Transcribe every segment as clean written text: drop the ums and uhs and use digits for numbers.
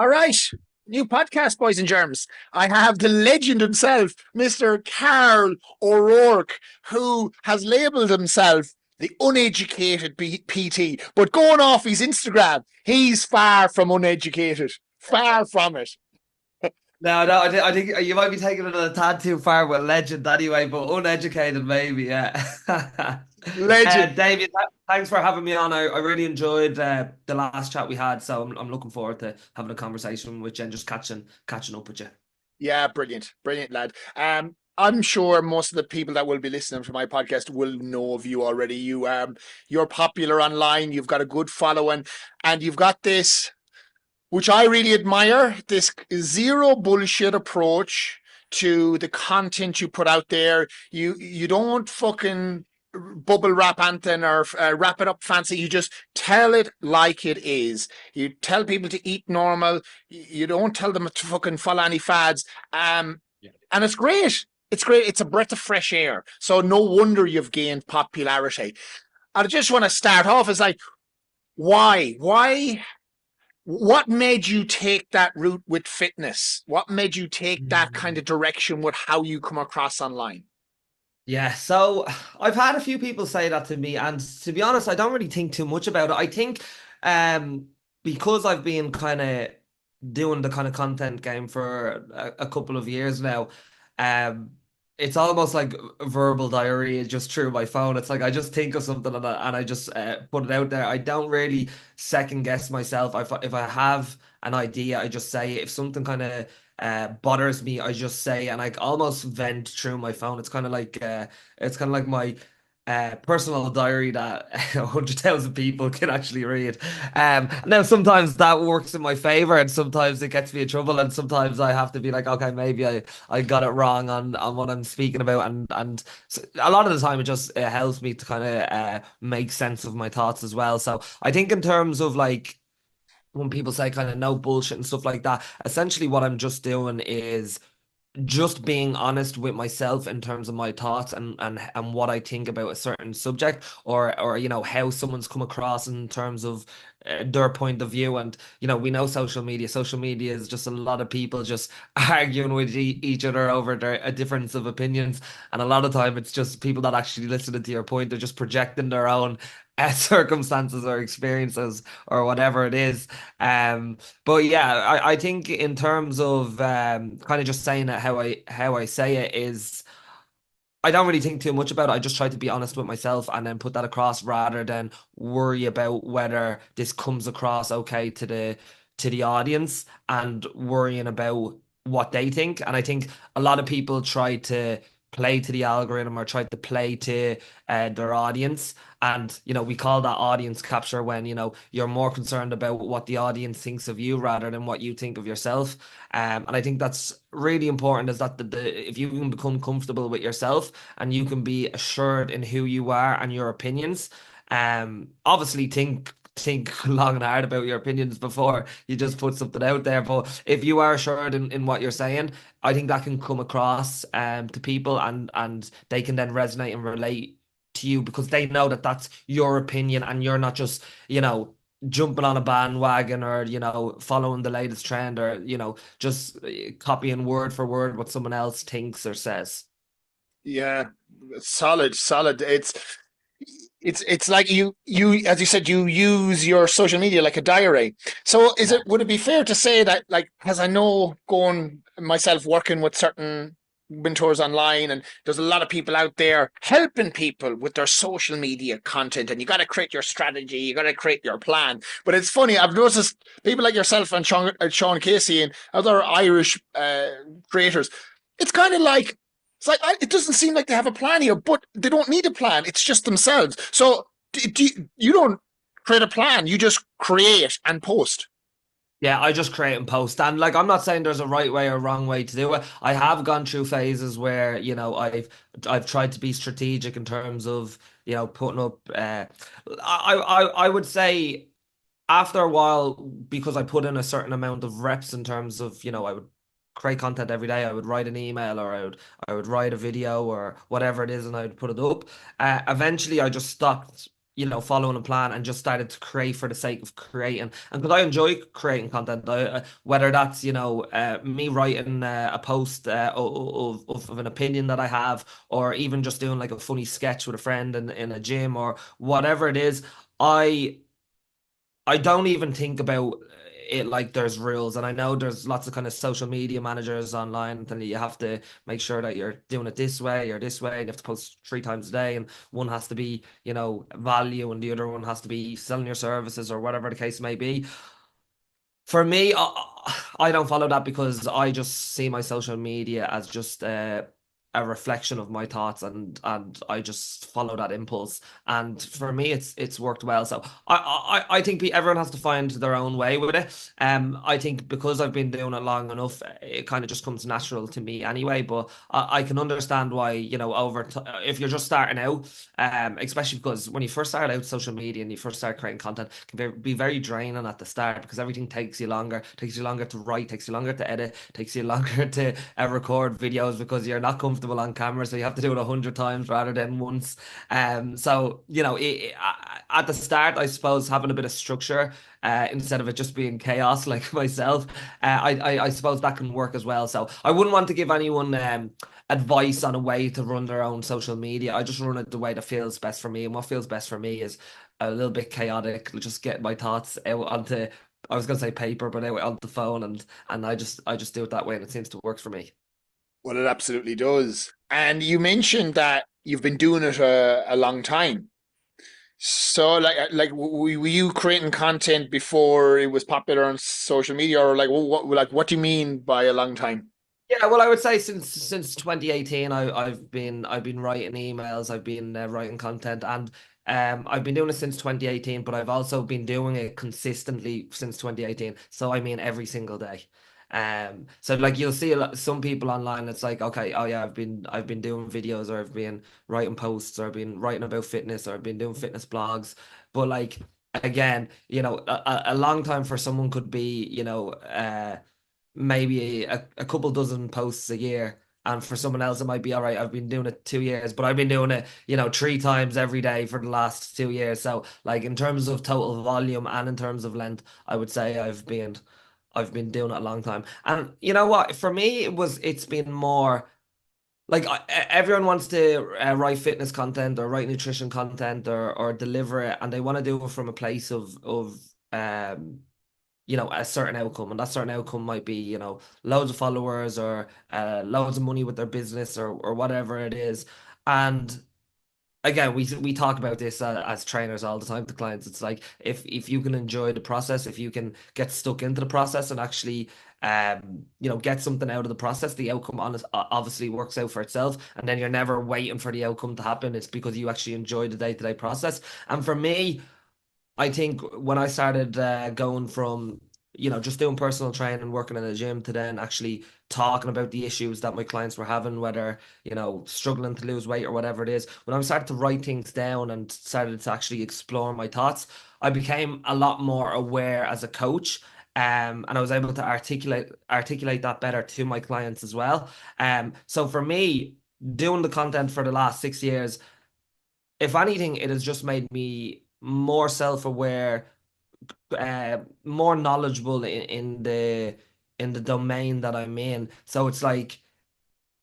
All right. New podcast, boys and germs. I have the legend himself, Mr. Karl ORourke, who has labelled himself the uneducated PT. But going off his Instagram, he's far from uneducated. Far from it. No, I think you might be taking it a tad too far with legend anyway, but uneducated maybe, yeah. Legend. David, thanks for having me on. I really enjoyed the last chat we had, so I'm looking forward to having a conversation with you and just catching up with you. Yeah, brilliant. Brilliant, lad. I'm sure most of the people that will be listening to my podcast will know of you already. You're popular online, you've got a good following, and you've got this, which I really admire, this zero bullshit approach to the content you put out there. You don't fucking bubble wrap anything or wrap it up fancy. You just tell it like it is. You tell people to eat normal. You don't tell them to fucking follow any fads. Yeah. And it's great. It's great. It's a breath of fresh air. So no wonder you've gained popularity. I just want to start off as like, why? Why what made you take that route with fitness? What made you take that kind of direction with how you come across online? Yeah, so I've had a few people say that to me, and to be honest, I don't really think too much about it. I think because I've been kind of doing the kind of content game for a couple of years now, um it's almost like verbal diarrhea just through my phone. It's like I just think of something and I just put it out there. I don't really second guess myself. If I have an idea, I just say it. If something kind of bothers me, I just say, and I almost vent through my phone. It's kind of like my personal diary that 100,000 people can actually read. Now sometimes that works in my favor, and sometimes it gets me in trouble, and sometimes I have to be like, okay, maybe I got it wrong on what I'm speaking about, and so a lot of the time it helps me to kind of make sense of my thoughts as well. So I think in terms of like when people say kind of no bullshit and stuff like that, essentially what I'm just doing is just being honest with myself in terms of my thoughts and what I think about a certain subject or how someone's come across in terms of their point of view. And we know social media is just a lot of people just arguing with each other over their a difference of opinions, and a lot of time it's just people that actually listen to your point. They're just projecting their own circumstances or experiences or whatever it is. But yeah, I think in terms of kind of just saying it how I say it is, I don't really think too much about it. I just try to be honest with myself and then put that across rather than worry about whether this comes across okay to the audience and worrying about what they think. And I think a lot of people try to play to the algorithm or try to play to their audience. And we call that audience capture when you're more concerned about what the audience thinks of you rather than what you think of yourself. And I think that's really important is that if you can become comfortable with yourself and you can be assured in who you are and your opinions, obviously think long and hard about your opinions before you just put something out there. But if you are assured in what you're saying, I think that can come across to people and they can then resonate and relate to you because they know that that's your opinion and you're not just, jumping on a bandwagon or, following the latest trend or, just copying word for word what someone else thinks or says. Yeah, solid, solid. It's like you as you said, you use your social media like a diary. So Yeah. would it be fair to say that, like, as I know, going myself working with certain mentors online, and there's a lot of people out there helping people with their social media content, and you got to create your strategy, you got to create your plan. But it's funny, I've noticed people like yourself and Sean Casey and other Irish creators. It's kind of like it doesn't seem like they have a plan here, but they don't need a plan. It's just themselves. So you don't create a plan. You just create and post. Yeah, I just create and post. And like I'm not saying there's a right way or wrong way to do it. I have gone through phases where, I've tried to be strategic in terms of, putting up I would say after a while, because I put in a certain amount of reps in terms of, I would create content every day. I would write an email or I would write a video or whatever it is and I would put it up. Eventually I just stopped following a plan and just started to create for the sake of creating. And because I enjoy creating content, whether that's, me writing a post of an opinion that I have, or even just doing like a funny sketch with a friend in a gym or whatever it is, I I don't even think about it like there's rules. And I know there's lots of kind of social media managers online and you have to make sure that you're doing it this way or this way, and you have to post 3 times a day, and one has to be, value, and the other one has to be selling your services or whatever the case may be. For me, I don't follow that because I just see my social media as just a reflection of my thoughts, and I just follow that impulse. And for me, it's worked well. So I think everyone has to find their own way with it. I think because I've been doing it long enough, it kind of just comes natural to me anyway. But I can understand why, over t if you're just starting out, especially because when you first start out social media and you first start creating content, it can be very draining at the start because everything takes you longer to write, takes you longer to edit, takes you longer to record videos because you're not comfortable on camera, so you have to do it 100 times rather than once. So at the start, I suppose having a bit of structure instead of it just being chaos like myself, I suppose that can work as well. So I wouldn't want to give anyone advice on a way to run their own social media. I just run it the way that feels best for me, and what feels best for me is a little bit chaotic. Just get my thoughts out onto, I was gonna say paper, but anyway, on the phone, and I just do it that way, and it seems to work for me. Well, it absolutely does. And you mentioned that you've been doing it a long time. So, were you creating content before it was popular on social media, or what do you mean by a long time? Yeah, well, I would say since 2018, I've been writing emails, I've been writing content, and I've been doing it since 2018. But I've also been doing it consistently since 2018. So I mean every single day. So like you'll see some people online. It's like, okay, oh yeah, I've been doing videos, or I've been writing posts, or I've been writing about fitness, or I've been doing fitness blogs. But like again, a long time for someone could be, maybe a couple dozen posts a year. And for someone else, it might be all right. I've been doing it 2 years, but I've been doing it, 3 times every day for the last 2 years. So, like in terms of total volume and in terms of length, I would say I've been doing it a long time. And you know what? For me, it's been more like everyone wants to write fitness content or write nutrition content or deliver it, and they want to do it from a place of a certain outcome. And that certain outcome might be, loads of followers, or loads of money with their business, or whatever it is. And again, we talk about this as trainers all the time to clients. It's like if you can enjoy the process, if you can get stuck into the process and actually get something out of the process, the outcome obviously works out for itself, and then you're never waiting for the outcome to happen. It's because you actually enjoy the day-to-day process. And for me, I think when I started going from, just doing personal training, working in a gym, to then actually talking about the issues that my clients were having, whether, struggling to lose weight or whatever it is, when I started to write things down and started to actually explore my thoughts, I became a lot more aware as a coach. And I was able to articulate that better to my clients as well. So for me, doing the content for the last 6 years, if anything, it has just made me more self-aware, more knowledgeable in the domain that I'm in. So it's like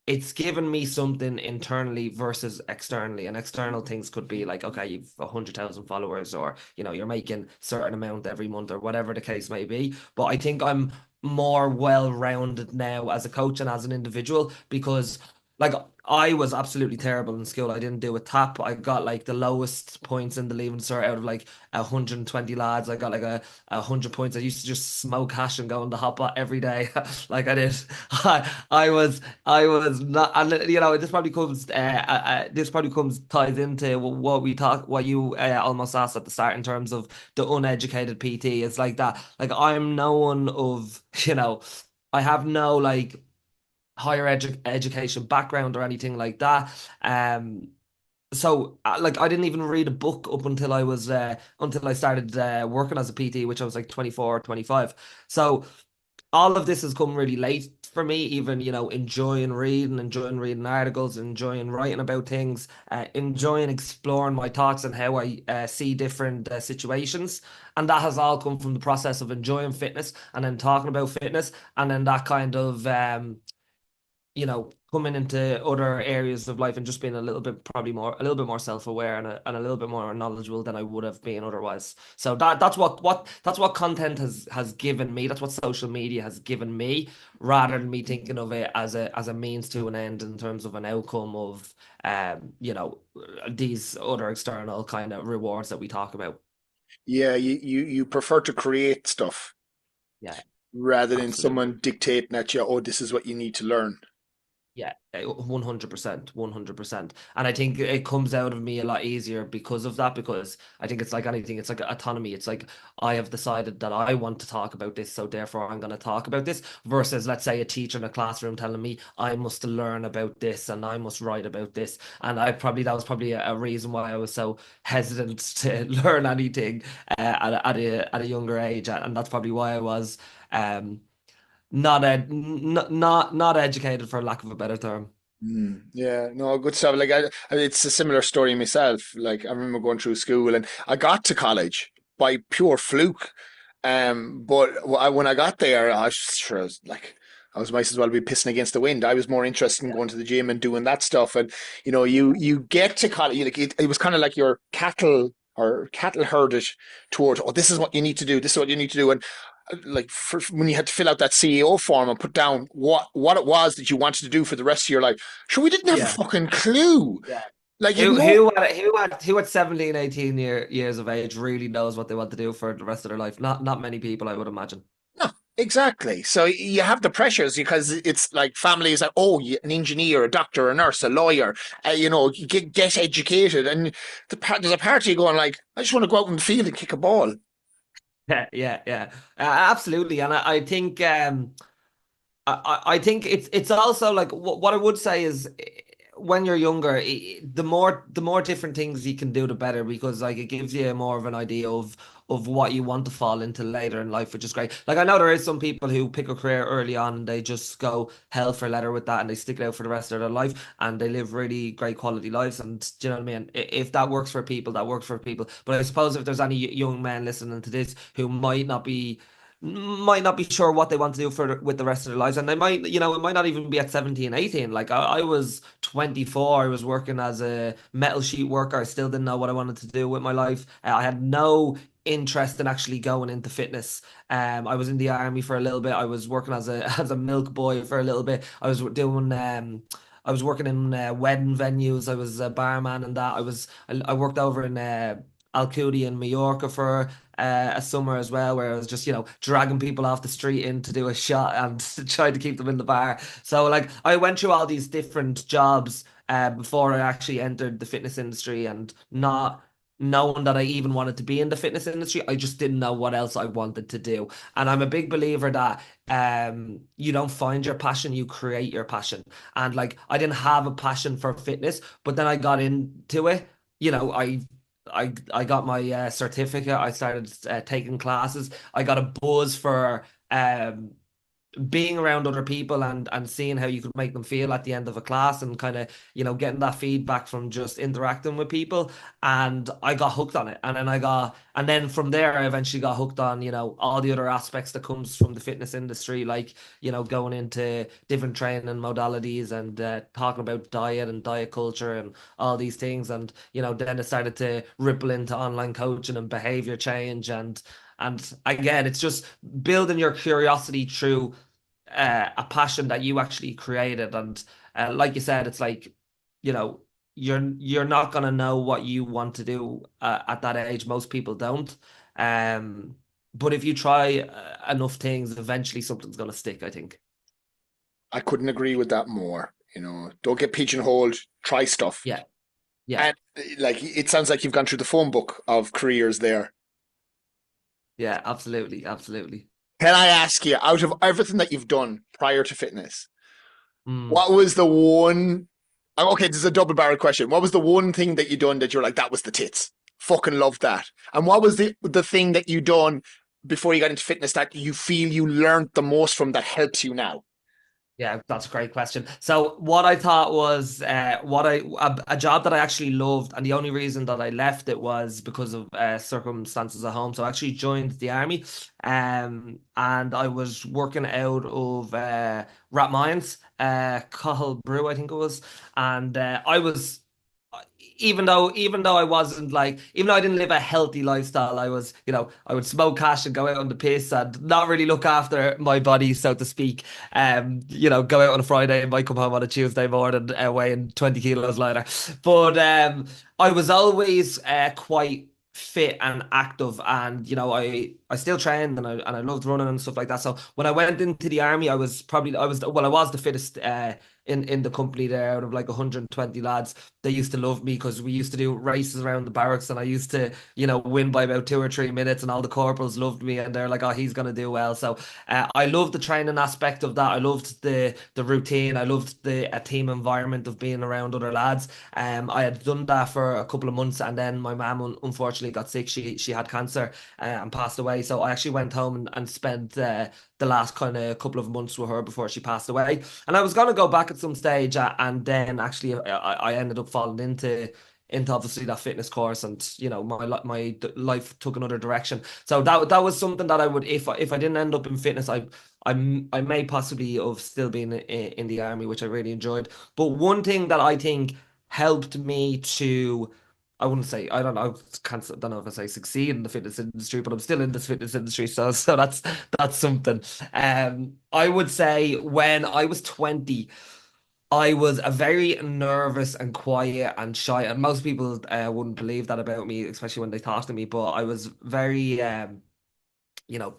it's given me something internally versus externally. And external things could be like, okay, you've 100,000 followers, or you're making certain amount every month, or whatever the case may be. But I think I'm more well-rounded now as a coach and as an individual, because like I was absolutely terrible in school. I didn't do a tap. I got like the lowest points in the Leaving Cert out of like 120 lads. I got like a 100 points. I used to just smoke hash and go on the hot pot every day, like I did. I was not, and this probably comes ties into what you almost asked at the start in terms of the uneducated PT. It's like that. Like I'm no one of, I have no like higher education background or anything like that. So like I didn't even read a book up until I started working as a PT, which I was like 24 or 25. So all of this has come really late for me, even, enjoying reading articles, enjoying writing about things, enjoying exploring my thoughts and how I see different situations. And that has all come from the process of enjoying fitness and then talking about fitness. And then that kind of, coming into other areas of life and just being a little bit more self-aware and a little bit more knowledgeable than I would have been otherwise. So that's what content has given me. That's what social media has given me, rather than me thinking of it as a means to an end in terms of an outcome of these other external kind of rewards that we talk about. Yeah, you prefer to create stuff Yeah, rather than absolutely. someone dictating at you, oh, this is what you need to learn. Yeah, 100%, 100%. And I think it comes out of me a lot easier because of that, because I think it's like anything, it's like autonomy. It's like I have decided that I want to talk about this, so therefore I'm going to talk about this, versus, let's say, a teacher in a classroom telling me I must learn about this and I must write about this. And that was probably a reason why I was so hesitant to learn anything at a younger age. And that's probably why I was. Um, not educated, for lack of a better term. Yeah, no, good stuff. Like, it's a similar story myself. Like, I remember going through school and I got to college by pure fluke. But when I got there, I was sure I was like, I was might as well be pissing against the wind. I was more interested in Yeah, going to the gym and doing that stuff. And you get to college, like it was kind of like your cattle herded towards, oh, this is what you need to do. This is what you need to do. And like when you had to fill out that CEO form and put down what it was that you wanted to do for the rest of your life. Sure, we didn't have a yeah, fucking clue. yeah. Like you'd Who know. who at who at 17, 18 years of age really knows what they want to do for the rest of their life? Not many people, I would imagine. No, exactly. So you have the pressures because it's like families like, oh, an engineer, a doctor, a nurse, a lawyer, get educated. And there's a part of you going like, I just want to go out in the field and kick a ball. Yeah, yeah, yeah. Absolutely. And I think I think it's also like what I would say is, when you're younger, the more different things you can do, the better, because like it gives you more of an idea of what you want to fall into later in life, which is great. Like I know there is some people who pick a career early on and they just go hell for leather with that and they stick it out for the rest of their life and they live really great quality lives. And do you know what I mean? If that works for people, that works for people. But I suppose if there's any young men listening to this who might not be sure what they want to do with the rest of their lives, and they might, it might not even be at 17, 18. Like I was 24, I was working as a metal sheet worker. I still didn't know what I wanted to do with my life. I had no interest in actually going into fitness. I was in the army for a little bit. I was working as a as a milk boy for a little bit. I was working in wedding venues. I was a barman and that. I worked over in Alcudia in Mallorca for a summer as well, where I was just, dragging people off the street in to do a shot and trying to keep them in the bar. So like I went through all these different jobs before I actually entered the fitness industry, and not knowing that I even wanted to be in the fitness industry, I just didn't know what else I wanted to do. And I'm a big believer that you don't find your passion, you create your passion. And like I didn't have a passion for fitness, but then I got into it. I got my certificate. I started taking classes. I got a buzz for being around other people and seeing how you could make them feel at the end of a class, and kind of, getting that feedback from just interacting with people. And I got hooked on it. And then from there, I eventually got hooked on, all the other aspects that comes from the fitness industry, like, going into different training modalities and talking about diet and diet culture and all these things. And, then it started to ripple into online coaching and behavior change. And again, it's just building your curiosity through a passion that you actually created. And like you said, it's like, you know, you're not gonna know what you want to do at that age. Most people don't. Um, but if you try enough things, eventually something's gonna stick, I think. I couldn't agree with that more. Don't get pigeonholed. Try stuff. Yeah, yeah, And like it sounds like you've gone through the phone book of careers there. yeah, absolutely, absolutely. Can I ask you, out of everything that you've done prior to fitness, Mm. what was the one? Okay, this is a double-barreled question. What was the one thing that you done that you're like, that was the tits? Fucking loved that. And what was the thing that you done before you got into fitness that you feel you learned the most from that helps you now? Yeah, that's a great question. So what I thought was a job that I actually loved, and the only reason that I left it was because of circumstances at home. So I actually joined the army, and I was working out of Rathmines, Cahill Brew, I think it was, and I was even though I wasn't like, even though I didn't live a healthy lifestyle, I was, I would smoke hash and go out on the piss and not really look after my body, so to speak. Go out on a Friday and might come home on a Tuesday morning, weighing 20 kilos lighter. But I was always quite fit and active, and I still trained, and I loved running and stuff like that. So when I went into the army, I was the fittest in the company there, out of like 120 lads. They used to love me because we used to do races around the barracks, and I used to, win by about 2 or 3 minutes, and all the corporals loved me, and they're like, "Oh, he's gonna do well." So I loved the training aspect of that. I loved the routine. I loved the team environment of being around other lads. I had done that for a couple of months, and then my mum unfortunately got sick. She had cancer and passed away. So I actually went home and spent the last kind of couple of months with her before she passed away. And I was gonna go back at some stage, and then actually I ended up falling into obviously that fitness course, and my life took another direction. So that was something that I would, if I didn't end up in fitness, I may possibly have still been in the army, which I really enjoyed. But one thing that I think helped me to, I wouldn't say, I don't know, don't know if I say succeed in the fitness industry, but I'm still in this fitness industry, so that's something. I would say when I was 20, I was a very nervous and quiet and shy, and most people wouldn't believe that about me, especially when they talk to me. But I was very, you know,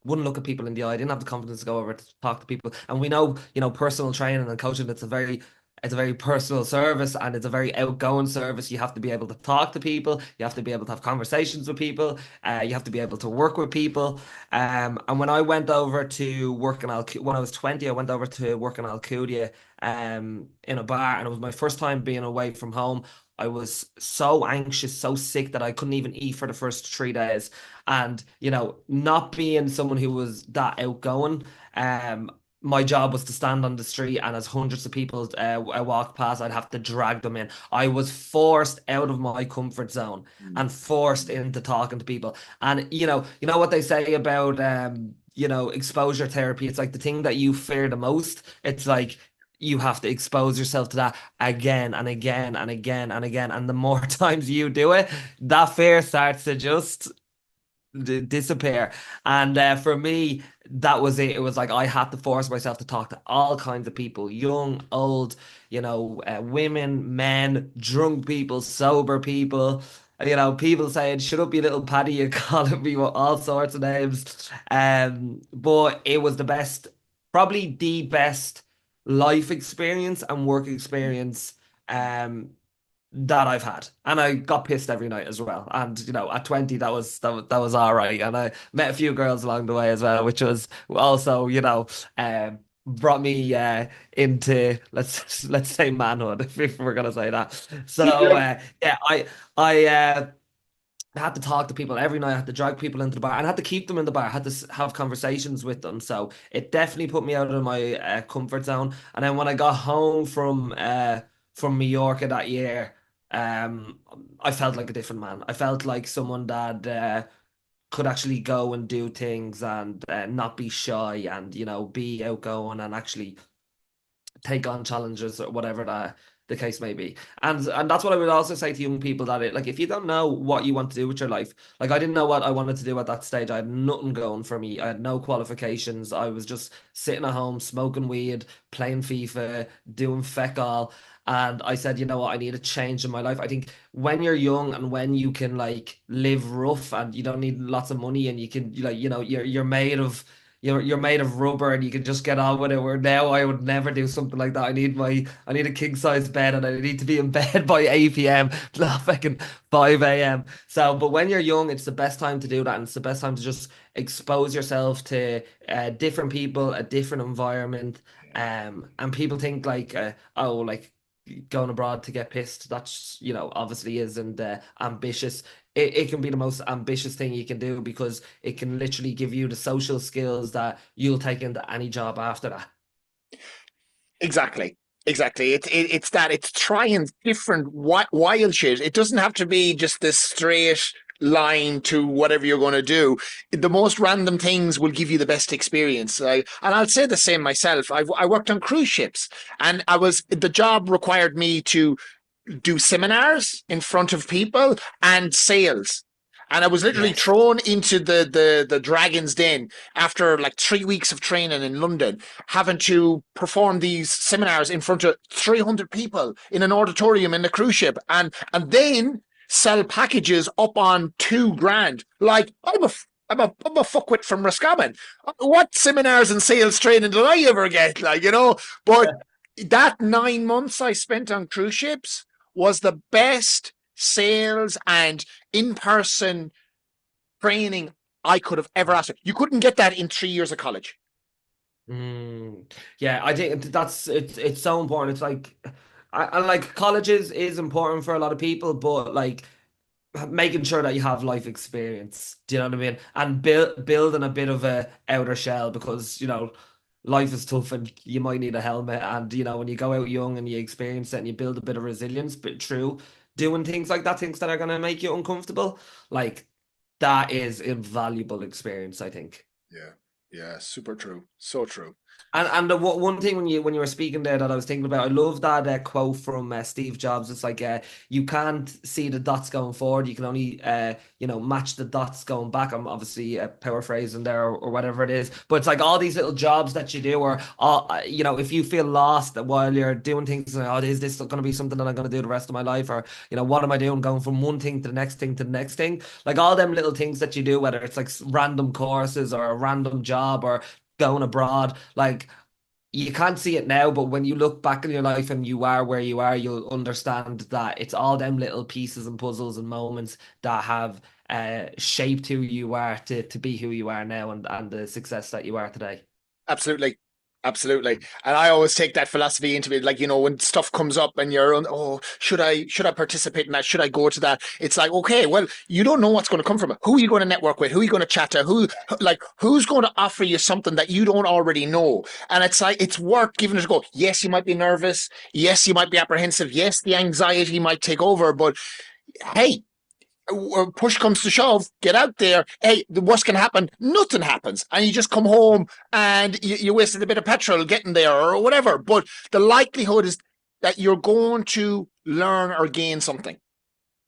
wouldn't look at people in the eye. I didn't have the confidence to go over to talk to people. And we know, personal training and coaching, it's a very personal service, and it's a very outgoing service. You have to be able to talk to people. You have to be able to have conversations with people. You have to be able to work with people. And when I went over to work in when I was 20, I went over to work in Alcudia, in a bar, and it was my first time being away from home. I was so anxious, so sick that I couldn't even eat for the first 3 days. And, not being someone who was that outgoing, my job was to stand on the street, and as hundreds of people walked past, I'd have to drag them in. I was forced out of my comfort zone and forced into talking to people. And you know what they say about exposure therapy. It's like the thing that you fear the most. It's like you have to expose yourself to that again and again and again and again. And the more times you do it, that fear starts to just disappear. And for me, that was it. It was like I had to force myself to talk to all kinds of people, young, old, women, men, drunk people, sober people. People saying, "Shut up, you little Paddy," you calling me with all sorts of names. But it was the best, probably the best life experience and work experience that I've had. And I got pissed every night as well. And at 20, that was all right. And I met a few girls along the way as well, which was also, brought me into, let's say, manhood, if we're gonna say that. So Yeah. yeah, I had to talk to people every night. I had to drag people into the bar, and I had to keep them in the bar. I had to have conversations with them. So it definitely put me out of my comfort zone. And then when I got home from Mallorca that year, um, I felt like a different man. I felt like someone that could actually go and do things, and not be shy, and be outgoing, and actually take on challenges, or whatever the case may be. And that's what I would also say to young people, that like, if you don't know what you want to do with your life, like I didn't know what I wanted to do at that stage. I had nothing going for me. I had no qualifications. I was just sitting at home smoking weed, playing FIFA, doing feck all. And I said, you know what, I need a change in my life. I think when you're young, and when you can like live rough, and you don't need lots of money, and you can, you're made of rubber, and you can just get on with it. Where now I would never do something like that. I need a king size bed, and I need to be in bed by 8 p.m., not fucking 5 a.m. So, but when you're young, it's the best time to do that, and it's the best time to just expose yourself to different people, a different environment. And people think like, oh, like going abroad to get pissed. That's, obviously isn't ambitious. It can be the most ambitious thing you can do, because it can literally give you the social skills that you'll take into any job after that. Exactly. Exactly. It's that it's trying different wild shit. It doesn't have to be just this straight line to whatever you're going to do. The most random things will give you the best experience. And I'll say the same myself. I worked on cruise ships, and the job required me to do seminars in front of people and sales. And I was literally Yes. thrown into the Dragon's Den after like 3 weeks of training in London, having to perform these seminars in front of 300 people in an auditorium in the cruise ship, and then sell packages up on 2 grand. Like I'm a fuckwit from Roscommon. What seminars and sales training did I ever get? But that 9 months I spent on cruise ships was the best sales and in-person training I could have ever asked for. You couldn't get that in 3 years of college. Mm, yeah, I think that's it's so important. It's like and like colleges is important for a lot of people, but like making sure that you have life experience. Do you know what I mean? And building a bit of a outer shell because life is tough and you might need a helmet. And when you go out young and you experience it and you build a bit of resilience, but through doing things like that, things that are gonna make you uncomfortable, like that is invaluable experience, I think. Yeah, yeah, super true, so true. And the one thing when you were speaking there that I was thinking about, I love that quote from Steve Jobs. It's like you can't see the dots going forward. You can only match the dots going back. I'm obviously paraphrasing there or whatever it is, but it's like all these little jobs that you do, or if you feel lost while you're doing things, like, oh, is this going to be something that I'm going to do the rest of my life, or what am I doing, going from one thing to the next thing to the next thing? Like all them little things that you do, whether it's like random courses or a random job or going abroad, like you can't see it now, but when you look back in your life and you are where you are, you'll understand that it's all them little pieces and puzzles and moments that have shaped who you are to be who you are now and the success that you are today. Absolutely. Absolutely. And I always take that philosophy into it. Like, when stuff comes up and you're on, oh, should I participate in that? Should I go to that? It's like, okay, well, you don't know what's going to come from it. Who are you going to network with? Who are you going to chat to? Who's going to offer you something that you don't already know? And it's like, it's worth giving it a go. Yes, you might be nervous. Yes, you might be apprehensive. Yes, the anxiety might take over, but hey, push comes to shove, get out there. Hey, the worst can happen, nothing happens, and you just come home and you wasted a bit of petrol getting there or whatever. But the likelihood is that you're going to learn or gain something.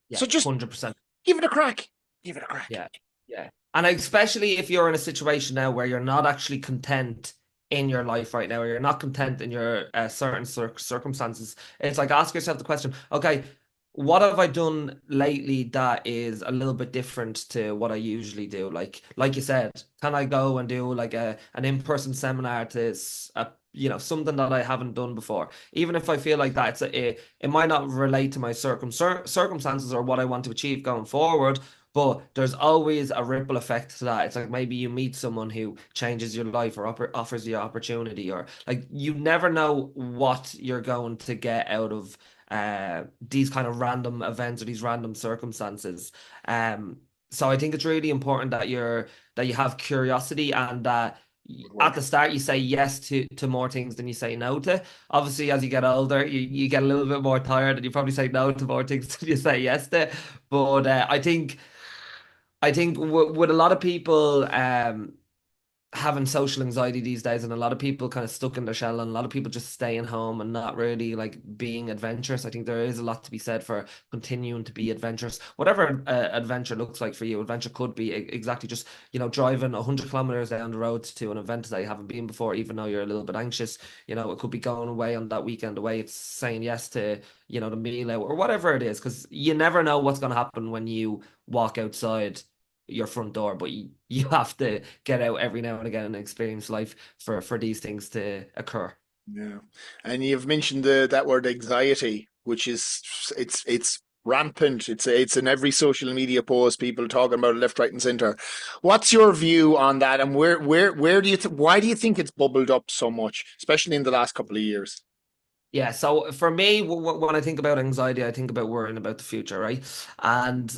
Yeah, So just 100%. give it a crack. Give it a crack. Yeah, yeah. And especially if you're in a situation now where you're not actually content in your life right now, or you're not content in your certain circumstances, it's like ask yourself the question, okay, what have I done lately that is a little bit different to what I usually do? Like you said, can I go and do like an in-person seminar to something that I haven't done before? Even if I feel like that, it might not relate to my circumstances or what I want to achieve going forward, but there's always a ripple effect to that. It's like maybe you meet someone who changes your life or offers you opportunity, or like you never know what you're going to get out of these kind of random events or these random circumstances. So I think it's really important that you have curiosity and that Good at word. the start you say yes to more things than you say no to. Obviously, as you get older, you get a little bit more tired and you probably say no to more things than you say yes to. But I think with a lot of people having social anxiety these days, and a lot of people kind of stuck in their shell, and a lot of people just staying home and not really like being adventurous. I think there is a lot to be said for continuing to be adventurous, whatever adventure looks like for you. Adventure could be exactly just driving 100 kilometers down the road to an event that you haven't been before, even though you're a little bit anxious. It could be going away on that weekend away. It's saying yes to the meal out or whatever it is, because you never know what's going to happen when you walk outside your front door, but you have to get out every now and again and experience life for these things to occur. Yeah. And you've mentioned that word anxiety, which is it's rampant. It's in every social media post, people talking about it left, right, and center. What's your view on that, and where do you why do you think it's bubbled up so much, especially in the last couple of years? Yeah, so for me, when I think about anxiety, I think about worrying about the future, right? And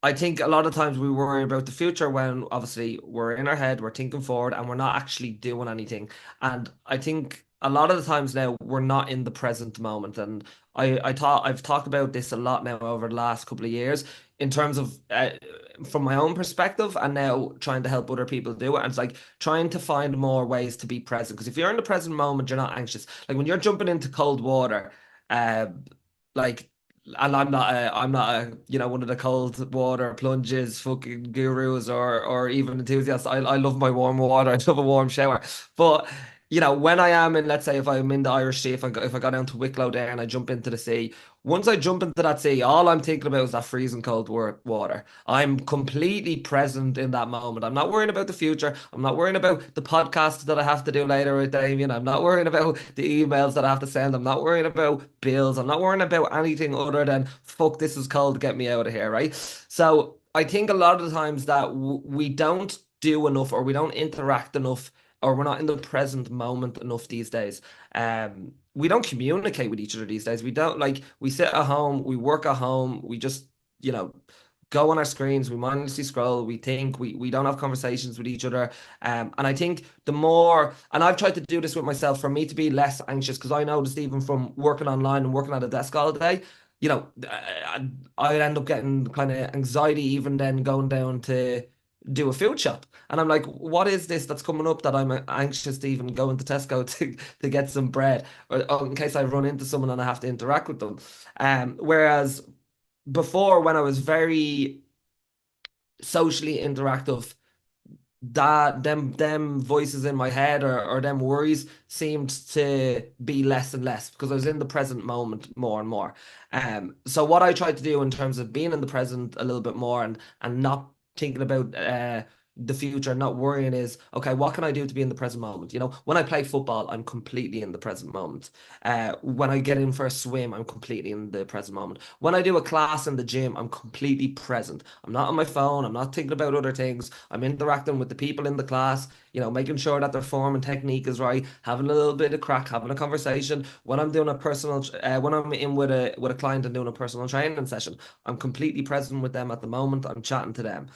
I think a lot of times we worry about the future when obviously we're in our head, we're thinking forward, and we're not actually doing anything. And I think a lot of the times now we're not in the present moment, and I've talked about this a lot now over the last couple of years in terms of from my own perspective, and now trying to help other people do it. And it's like trying to find more ways to be present, because if you're in the present moment, you're not anxious. Like when you're jumping into cold water, uh, like. And I'm not a, one of the cold water plunges, fucking gurus or even enthusiasts. I love my warm water. I love a warm shower. But when I am in, let's say, if I'm in the Irish Sea, if I go down to Wicklow there and I jump into the sea, once I jump into that sea, all I'm thinking about is that freezing cold water. I'm completely present in that moment. I'm not worrying about the future. I'm not worrying about the podcast that I have to do later with Damien. I'm not worrying about the emails that I have to send. I'm not worrying about bills. I'm not worrying about anything other than, fuck, this is cold, get me out of here, right? So I think a lot of the times that we don't do enough, or we don't interact enough, or we're not in the present moment enough these days. We don't communicate with each other these days. We don't, like, we sit at home, we work at home, we just, you know, go on our screens, we mindlessly scroll, we think, we don't have conversations with each other. And I think the more, and I've tried to do this with myself, for me to be less anxious, because I noticed even from working online and working at a desk all day, I'd end up getting kind of anxiety even then going down to do a food shop. And I'm like, what is this that's coming up that I'm anxious to even go into Tesco to get some bread, or in case I run into someone and I have to interact with them. Whereas before, when I was very socially interactive, that them voices in my head, or them worries seemed to be less and less, because I was in the present moment more and more. So what I tried to do in terms of being in the present a little bit more, and not thinking about the future, not worrying, is okay, what can I do to be in the present moment? When I play football, I'm completely in the present moment. When I get in for a swim, I'm completely in the present moment. When I do a class in the gym, I'm completely present. I'm not on my phone. I'm not thinking about other things. I'm interacting with the people in the class, making sure that their form and technique is right, having a little bit of crack, having a conversation. When I'm doing when I'm in with a client and doing a personal training session, I'm completely present with them at the moment. I'm chatting to them.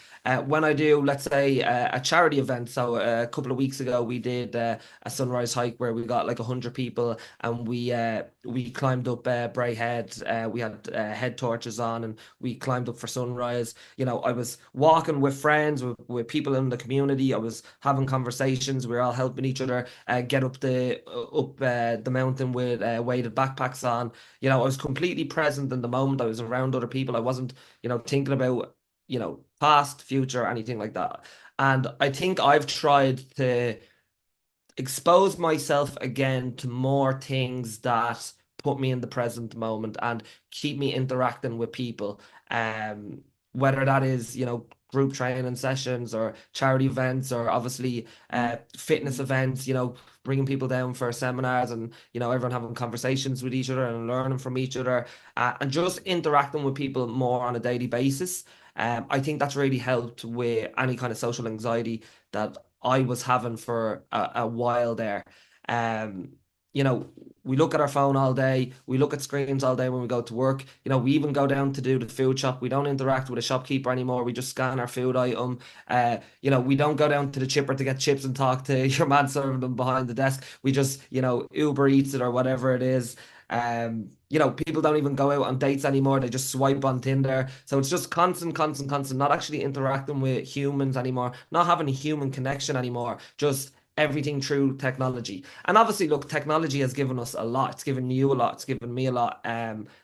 When I do, let's say, a charity event. So a couple of weeks ago, we did a sunrise hike where we got like 100 people, and we climbed up Bray Head. We had head torches on, and we climbed up for sunrise. I was walking with friends, with people in the community. I was having conversations. We were all helping each other get up the mountain with weighted backpacks on. I was completely present in the moment. I was around other people. I wasn't, thinking about, past, future, anything like that. And I think I've tried to expose myself again to more things that put me in the present moment and keep me interacting with people. Um, Whether that is, group training sessions, or charity events, or obviously fitness events, bringing people down for seminars, and, everyone having conversations with each other and learning from each other, and just interacting with people more on a daily basis. I think that's really helped with any kind of social anxiety that I was having for a while there. Um, you know, we look at our phone all day, we look at screens all day when we go to work. We even go down to do the food shop. We don't interact with a shopkeeper anymore. We just scan our food item. We don't go down to the chipper to get chips and talk to your man serving them behind the desk. We just, Uber Eats it or whatever it is. People don't even go out on dates anymore. They just swipe on Tinder. So it's just constant, constant, constant, not actually interacting with humans anymore, not having a human connection anymore, just everything through technology. And obviously, look, technology has given us a lot. It's given you a lot. It's given me a lot.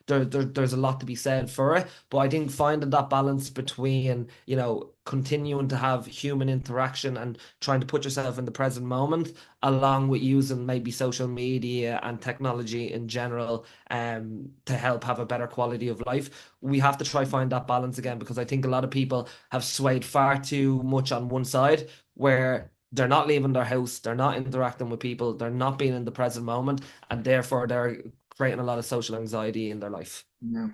There's a lot to be said for it. But I think finding that balance between, continuing to have human interaction and trying to put yourself in the present moment, along with using maybe social media and technology in general, to help have a better quality of life. We have to try find that balance again, because I think a lot of people have swayed far too much on one side, where they're not leaving their house, they're not interacting with people, they're not being in the present moment, and therefore they're creating a lot of social anxiety in their life. Yeah.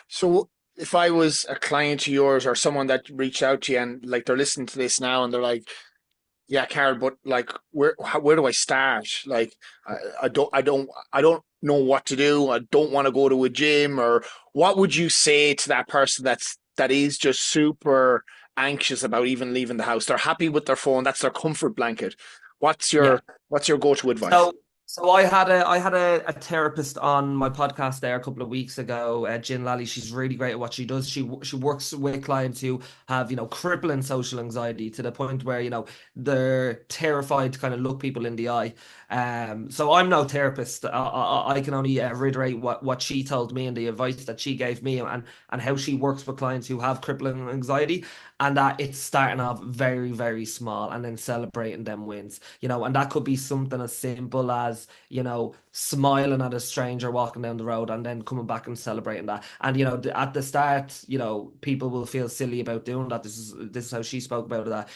So if I was a client of yours, or someone that reached out to you, and like they're listening to this now and they're like, yeah, Karl, but like, where do I start? Like, I don't know what to do. I don't want to go to a gym. Or what would you say to that person that is just super anxious about even leaving the house? They're happy with their phone. That's their comfort blanket. What's Yeah. your what's your go-to So advice? So I had a therapist on my podcast there a couple of weeks ago, Jen Lally. She's really great at what she does. She works with clients who have, crippling social anxiety to the point where, they're terrified to kind of look people in the eye. So I'm no therapist. I can only reiterate what she told me and the advice that she gave me, and how she works with clients who have crippling anxiety, and that it's starting off very, very small and then celebrating them wins. And that could be something as simple as, smiling at a stranger walking down the road and then coming back and celebrating that. And, at the start, people will feel silly about doing that. This is how she spoke about that,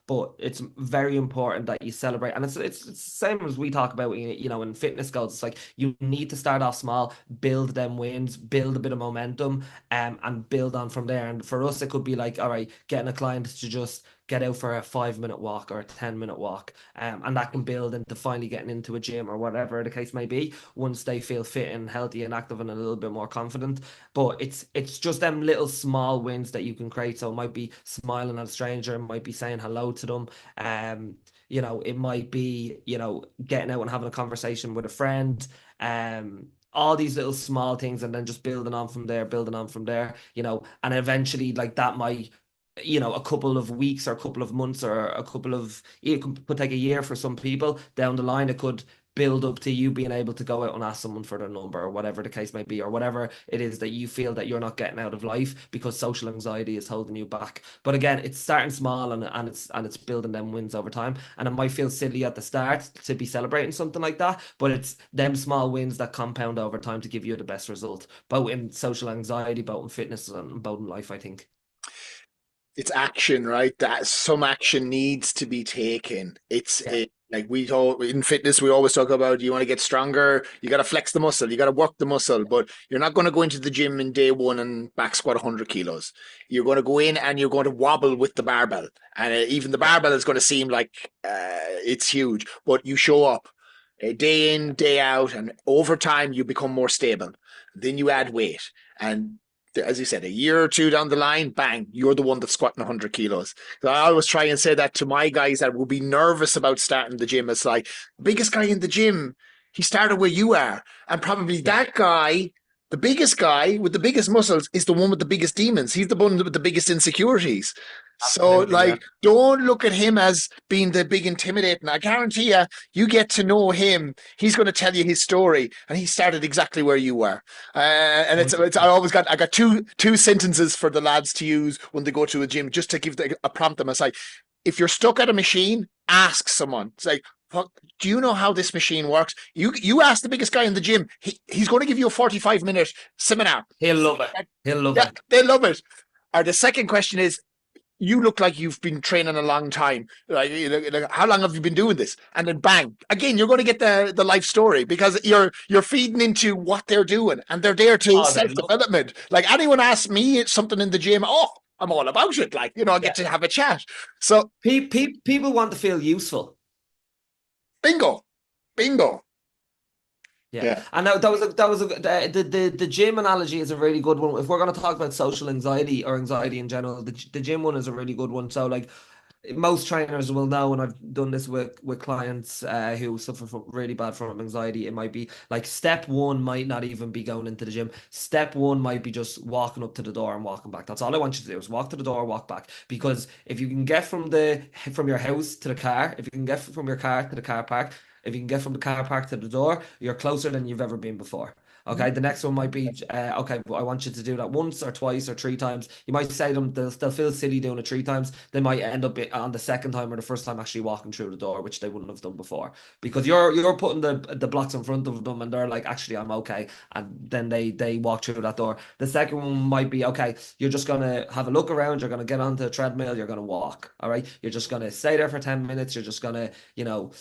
but it's very important that you celebrate. And it's the same as we talk about, in fitness goals. It's like you need to start off small, build them wins, build a bit of momentum, and build on from there. And for us, it could be like, all right, getting a client to just get out for a 5 minute walk or a 10 minute walk. And that can build into finally getting into a gym or whatever the case may be once they feel fit and healthy and active and a little bit more confident. But it's just them little small wins that you can create. So it might be smiling at a stranger, it might be saying hello to them. It might be, getting out and having a conversation with a friend. All these little small things, and then just building on from there, building on from there, and eventually like that might, a couple of weeks or a couple of months or a couple of, it could take a year for some people down the line. It could build up to you being able to go out and ask someone for their number or whatever the case may be, or whatever it is that you feel that you're not getting out of life because social anxiety is holding you back. But again, it's starting small, and it's building them wins over time. And it might feel silly at the start to be celebrating something like that, but it's them small wins that compound over time to give you the best result, both in social anxiety, both in fitness, and both in life, I think. It's action, right? That some action needs to be taken. Yeah. Like we told in fitness, we always talk about you want to get stronger, you got to flex the muscle, you got to work the muscle, but you're not going to go into the gym in day one and back squat 100 kilos. You're going to go in and you're going to wobble with the barbell, and even the barbell is going to seem like it's huge, but you show up day in, day out, and over time you become more stable. Then you add weight, and as you said, a year or two down the line, bang, you're the one that's squatting 100 kilos. So I always try and say that to my guys that would be nervous about starting the gym. It's like the biggest guy in the gym, he started where you are. And probably Yeah. that guy, the biggest guy with the biggest muscles, is the one with the biggest demons. He's the one with the biggest insecurities. So, Absolutely, yeah. like, don't look at him as being the big intimidating. I guarantee you, you get to know him. He's going to tell you his story, and he started exactly where you were. And it's I got two sentences for the lads to use when they go to a gym, just to give a prompt them. It's like, if you're stuck at a machine, ask someone. It's like, do you know how this machine works? You ask the biggest guy in the gym. He's going to give you a 45-minute seminar. He'll love it. He'll love Yeah, it. they love it. Or the second question is, you look like you've been training a long time. Like, how long have you been doing this? And then bang, again, you're going to get the life story because you're feeding into what they're doing, and they're there to Oh, they self love it. development. Like anyone asks me something in the gym, oh, I'm all about it. Like I Yeah. get to have a chat. So People want to feel useful. bingo, bingo. Yeah, Yeah, and the gym analogy is a really good one. If we're going to talk about social anxiety or anxiety in general, the gym one is a really good one. So like most trainers will know, and I've done this with clients who suffer from really bad from anxiety. It might be like step one might not even be going into the gym. Step one might be just walking up to the door and walking back. That's all I want you to do is walk to the door, walk back. Because if you can get from your house to the car, if you can get from your car to the car park, if you can get from the car park to the door, you're closer than you've ever been before. Okay, the next one might be okay, but I want you to do that once or twice or three times. You might say to them, they'll feel silly doing it three times. They might end up on the second time or the first time actually walking through the door, which they wouldn't have done before, because you're putting the blocks in front of them, and they're like, actually, I'm okay, and then they walk through that door. The second one might be okay. You're just gonna have a look around. You're gonna get onto a treadmill. You're gonna walk. All right. You're just gonna stay there for 10 minutes. You're just gonna you know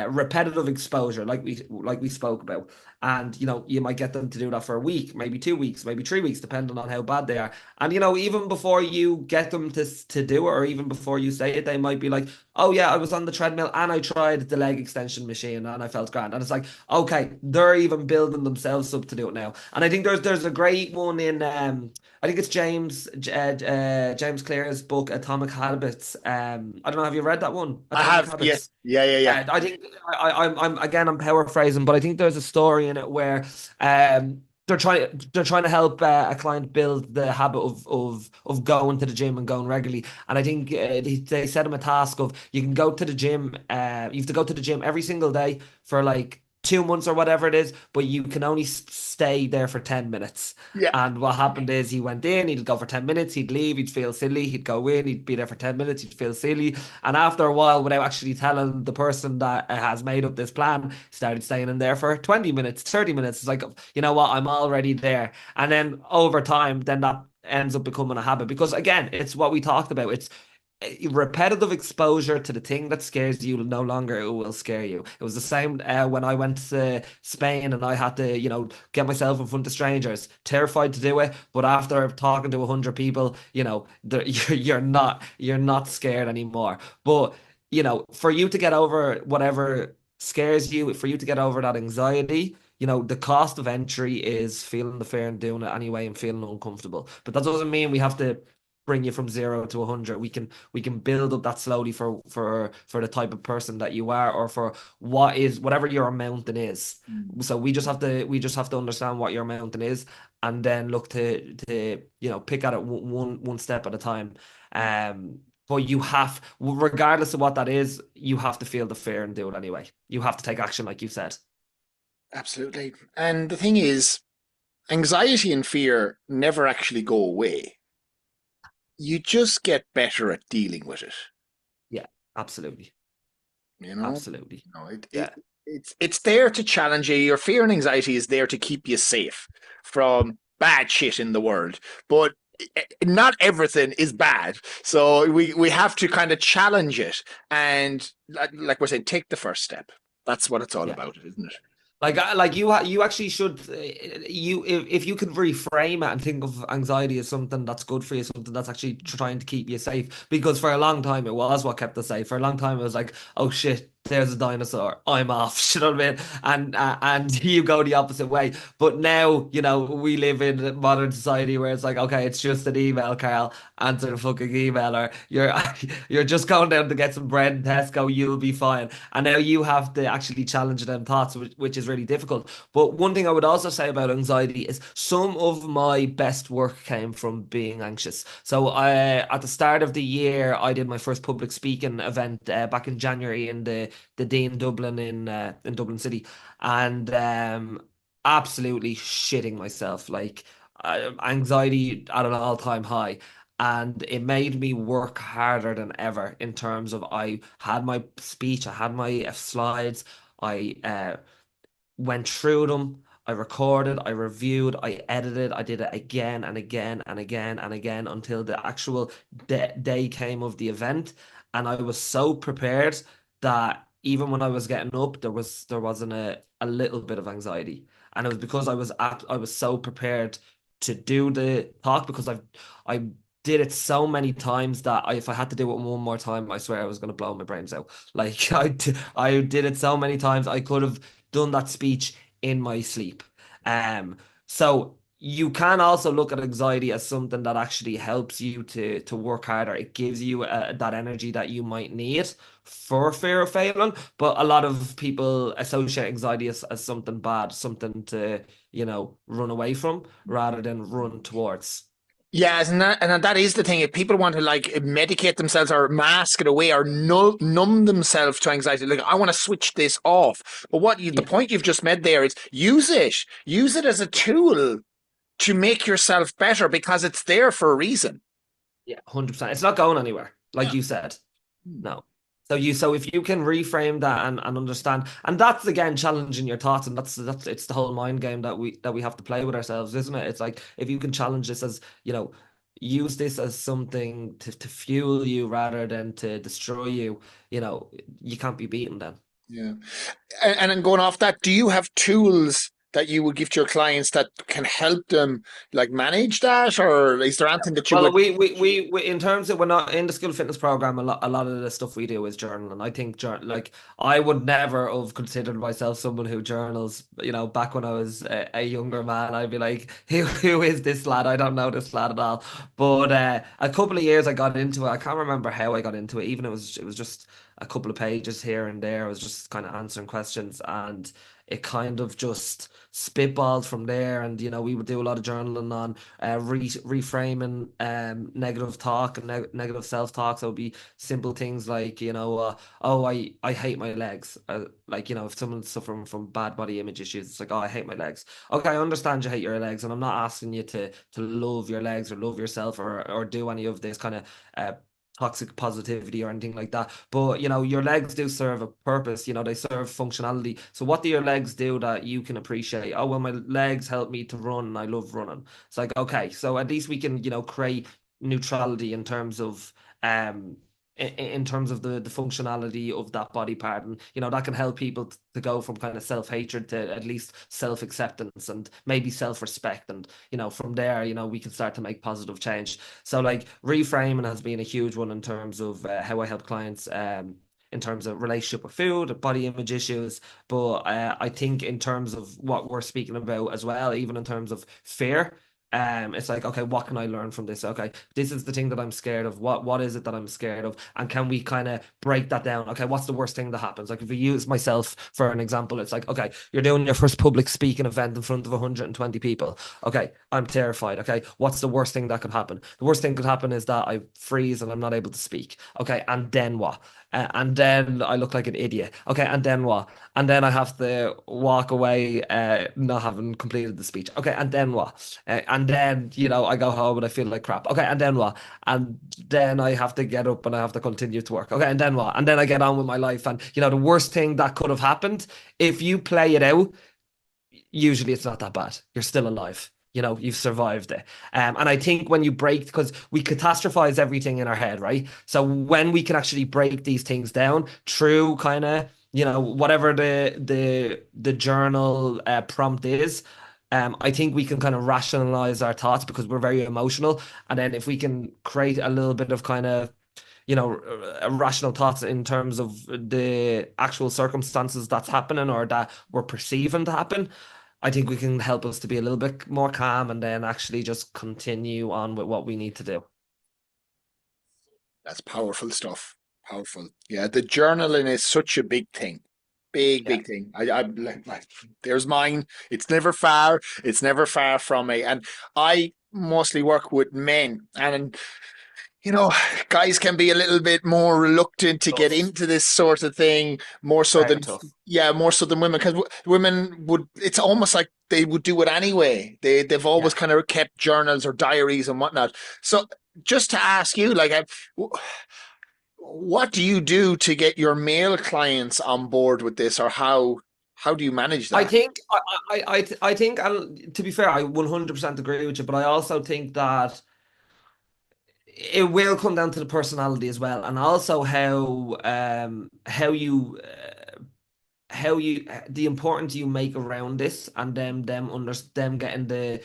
repetitive exposure like we spoke about, and you might get them to do that for a week, maybe 2 weeks, maybe 3 weeks, depending on how bad they are. And even before you get them to do it, or even before you say it, they might be like, oh yeah, I was on the treadmill and I tried the leg extension machine and I felt grand. And it's like, okay, they're even building themselves up to do it now. And I think there's a great one in I think it's James Clear's book Atomic Habits. I don't know, have you read that one, I Atomic have. Yeah, Habits? yeah, yeah, yeah. I think I'm paraphrasing, but I think there's a story in it where they're trying to help a client build the habit of going to the gym and going regularly. And I think they set him a task of you can go to the gym. You have to go to the gym every single day for like 2 months or whatever it is, but you can only stay there for 10 minutes. Yeah. And what happened is he went in, he'd go for 10 minutes, he'd leave, he'd feel silly, he'd go in, he'd be there for 10 minutes, he'd feel silly. And after a while, without actually telling the person that has made up this plan, started staying in there for 20 minutes, 30 minutes. It's like, you know what, I'm already there. And then over time, then that ends up becoming a habit because again, it's what we talked about. It's repetitive exposure to the thing that scares you no longer it will scare you. It was the same when I went to Spain and I had to, get myself in front of strangers, terrified to do it. But after talking to 100 people, you're not scared anymore. But for you to get over whatever scares you, for you to get over that anxiety. The cost of entry is feeling the fear and doing it anyway and feeling uncomfortable. But that doesn't mean we have to bring you from 0 to 100. We can build up that slowly for the type of person that you are or for whatever your mountain is. Mm. So we just have to understand what your mountain is and then look to pick at it one step at a time. But regardless of what that is, you have to feel the fear and do it anyway. You have to take action, like you said. Absolutely. And the thing is, anxiety and fear never actually go away. You just get better at dealing with it. Yeah, absolutely. You know, Absolutely. no, Yeah, it's there to challenge you. Your fear and anxiety is there to keep you safe from bad shit in the world. But not everything is bad. So we have to kind of challenge it and like we're saying, take the first step. That's what it's all yeah. about, isn't it? Like you actually should you if you can reframe it and think of anxiety as something that's good for you, something that's actually trying to keep you safe. Because for a long time it was what kept us safe. For a long time it was like, oh shit, there's a dinosaur, I'm off. You know what I mean? And you go the opposite way. But now we live in a modern society where it's like, okay, it's just an email, Carl. Answer the fucking email, or you're just going down to get some bread in Tesco. You'll be fine. And now you have to actually challenge them thoughts, which is really difficult. But one thing I would also say about anxiety is some of my best work came from being anxious. So at the start of the year, I did my first public speaking event back in January in the Dean Dublin in Dublin City, and absolutely shitting myself, like anxiety at an all-time high. And it made me work harder than ever in terms of I had my speech, I had my slides, I went through them. I recorded, I reviewed, I edited, I did it again and again and again and again until the actual day came of the event. And I was so prepared that even when I was getting up, there wasn't a little bit of anxiety. And it was because I was so prepared to do the talk because I did it so many times that if I had to do it one more time, I swear I was going to blow my brains out. Like I did it so many times, I could have done that speech in my sleep. So you can also look at anxiety as something that actually helps you to work harder. It gives you that energy that you might need for fear of failing. But a lot of people associate anxiety as something bad, something to, run away from rather than run towards. Yeah, and that is the thing. If people want to like medicate themselves or mask it away or numb themselves to anxiety, like I want to switch this off. But the Yeah, point you've just made there is use it as a tool to make yourself better because it's there for a reason. yeah, 100%. It's not going anywhere, like Yeah. you said. Hmm. No. So if you can reframe that and understand, and that's again challenging your thoughts, and that's it's the whole mind game that we have to play with ourselves, isn't it? It's like if you can challenge this as, use this as something to fuel you rather than to destroy you, you can't be beaten then. Yeah. And then going off that, do you have tools that you would give to your clients that can help them like manage that, or is there anything that you Well, would? we in terms of we're not in the school fitness program, a lot of the stuff we do is journaling. I think like I would never have considered myself someone who journals. Back when I was a younger man, I'd be like, who is this lad? I don't know this lad at all. But a couple of years I got into it. I can't remember how I got into it. Even it was just a couple of pages here and there. I was just kind of answering questions, and it kind of just spitballed from there. And we would do a lot of journaling on reframing negative talk and negative self-talk. So it would be simple things like, oh, I hate my legs. Like, if someone's suffering from bad body image issues, it's like, oh, I hate my legs. Okay, I understand you hate your legs, and I'm not asking you to love your legs or love yourself, or do any of this kind of toxic positivity or anything like that. But your legs do serve a purpose. They serve functionality. So what do your legs do that you can appreciate? Oh, well, my legs help me to run, and I love running. It's like, okay, so at least we can create neutrality in terms of in terms of the functionality of that body part. And that can help people to go from kind of self-hatred to at least self-acceptance and maybe self-respect. And from there, we can start to make positive change. So like reframing has been a huge one in terms of how I help clients in terms of relationship with food, body image issues. But I think in terms of what we're speaking about as well, even in terms of fear, it's like, okay, what can I learn from this? Okay, this is the thing that I'm scared of. What is it that I'm scared of? And can we kind of break that down? Okay, what's the worst thing that happens? Like if we use myself for an example, it's like, okay, you're doing your first public speaking event in front of 120 people. Okay, I'm terrified. Okay, what's the worst thing that could happen? The worst thing could happen is that I freeze and I'm not able to speak. Okay, and then what? And then I look like an idiot. Okay, and then what? And then I have to walk away, not having completed the speech. Okay, and then what? And then, I go home and I feel like crap. Okay, and then what? And then I have to get up and I have to continue to work. Okay, and then what? And then I get on with my life. And, the worst thing that could have happened, if you play it out, usually it's not that bad. You're still alive. You've survived it. And I think when you break, because we catastrophize everything in our head, right? So when we can actually break these things down through kind of, whatever the journal prompt is, I think we can kind of rationalize our thoughts because we're very emotional. And then if we can create a little bit of kind of rational thoughts in terms of the actual circumstances that's happening or that we're perceiving to happen, I think we can help us to be a little bit more calm and then actually just continue on with what we need to do. That's powerful stuff. Powerful. Yeah, the journaling is such a big thing. Big, Yeah. big thing. I there's mine. It's never far. It's never far from me. And I mostly work with men. And you know, guys can be a little bit more reluctant to get Tough. into this sort of thing, more so Very than, tough. yeah, more so than women, because women would, it's almost like they would do it anyway. They've always Yeah. kind of kept journals or diaries and whatnot. So just to ask you, like, what do you do to get your male clients on board with this, or how do you manage I that? think I think, and to be fair, I 100% agree with you, but I also think that it will come down to the personality as well, and also how you the importance you make around this, and them getting the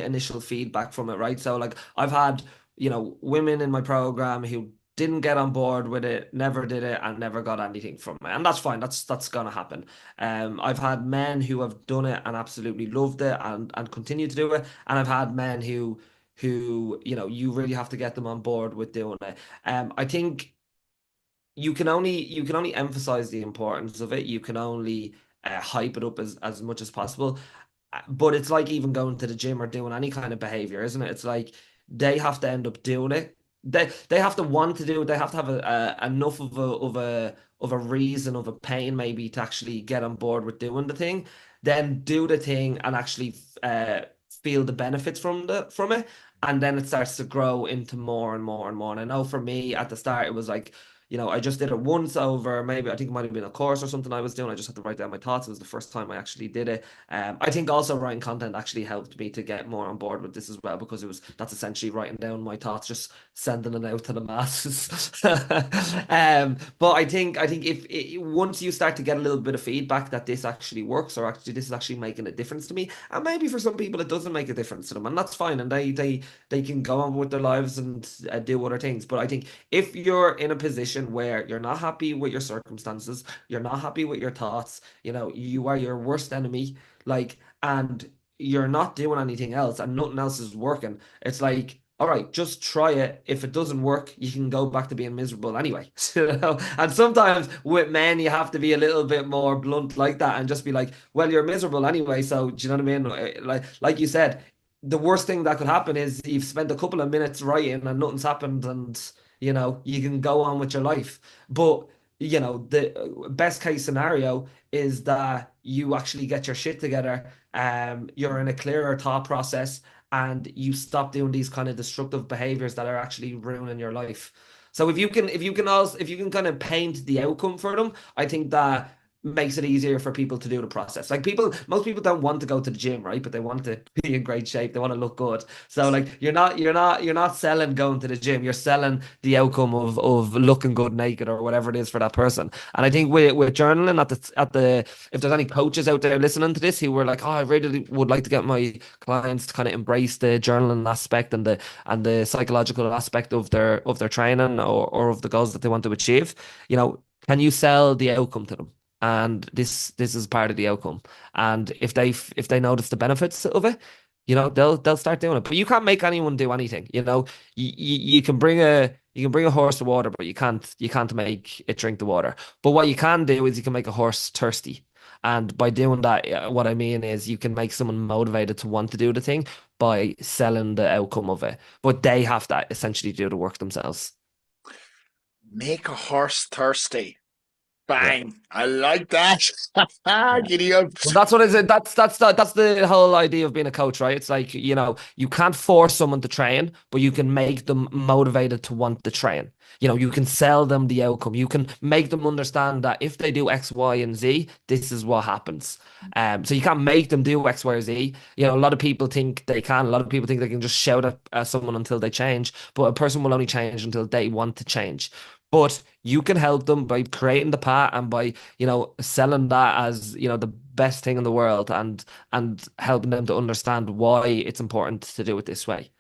initial feedback from it, right? So like I've had women in my program who didn't get on board with it, never did it, and never got anything from it, and that's fine. That's gonna happen. I've had men who have done it and absolutely loved it and continue to do it, and I've had men who you really have to get them on board with doing it. I think you can only emphasize the importance of it. You can only hype it up as much as possible. But it's like even going to the gym or doing any kind of behavior, isn't it? It's like they have to end up doing it. They have to want to do it. They have to have enough of a reason, of a pain maybe, to actually get on board with doing the thing. Then do the thing and actually feel the benefits from it. And then it starts to grow into more and more and more. And I know for me at the start it was like, I just did it once over, maybe I think it might have been a course or something I was doing. I just had to write down my thoughts. It was the first time I actually did it. I think also writing content actually helped me to get more on board with this as well, because that's essentially writing down my thoughts, just sending it out to the masses. But I think if once you start to get a little bit of feedback that this actually works, or actually this is actually making a difference to me, and maybe for some people it doesn't make a difference to them, and that's fine, and they can go on with their lives and do other things. But I think if you're in a position where you're not happy with your circumstances, you're not happy with your thoughts, you are your worst enemy, like, and you're not doing anything else and nothing else is working, it's like all right, just try it. If it doesn't work, you can go back to being miserable anyway. You know? And sometimes with men, you have to be a little bit more blunt like that and just be like, well, you're miserable anyway. So do you know what I mean? Like you said, the worst thing that could happen is you've spent a couple of minutes writing and nothing's happened, and you can go on with your life. But the best case scenario is that you actually get your shit together. You're in a clearer thought process and you stop doing these kind of destructive behaviors that are actually ruining your life. So if you can kind of paint the outcome for them, I think that makes it easier for people to do the process. Like most people don't want to go to the gym, right? But they want to be in great shape. They want to look good. So like you're not selling going to the gym. You're selling the outcome of looking good naked or whatever it is for that person. And I think with journaling at the if there's any coaches out there listening to this who were like, oh, I really would like to get my clients to kind of embrace the journaling aspect and the psychological aspect of their training or of the goals that they want to achieve, can you sell the outcome to them? And this is part of the outcome. And if they notice the benefits of it, they'll start doing it. But you can't make anyone do anything. You can bring a horse to water, but you can't make it drink the water. But what you can do is you can make a horse thirsty. And by doing that, what I mean is you can make someone motivated to want to do the thing by selling the outcome of it. But they have to essentially do the work themselves. Make a horse thirsty. Yeah. Bang. I like that. Yeah. Giddy up. Well, that's what it is. That's the whole idea of being a coach, right? It's like, you can't force someone to train, but you can make them motivated to want to train. You can sell them the outcome. You can make them understand that if they do X, Y, and Z, this is what happens. So you can't make them do X, Y, or Z. A lot of people think they can. A lot of people think they can just shout at someone until they change, but a person will only change until they want to change. But you can help them by creating the path and by selling that as the best thing in the world and helping them to understand why it's important to do it this way.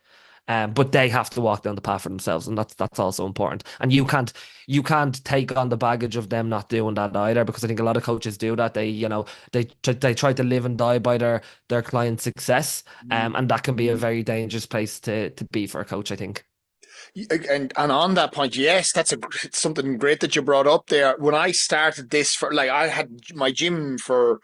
But they have to walk down the path for themselves, and that's also important. And you can't take on the baggage of them not doing that either, because I think a lot of coaches do that. They try to live and die by their client's success, and that can be a very dangerous place to be for a coach, I think. And on that point, yes, it's something great that you brought up there. When I started this, for like, I had my gym for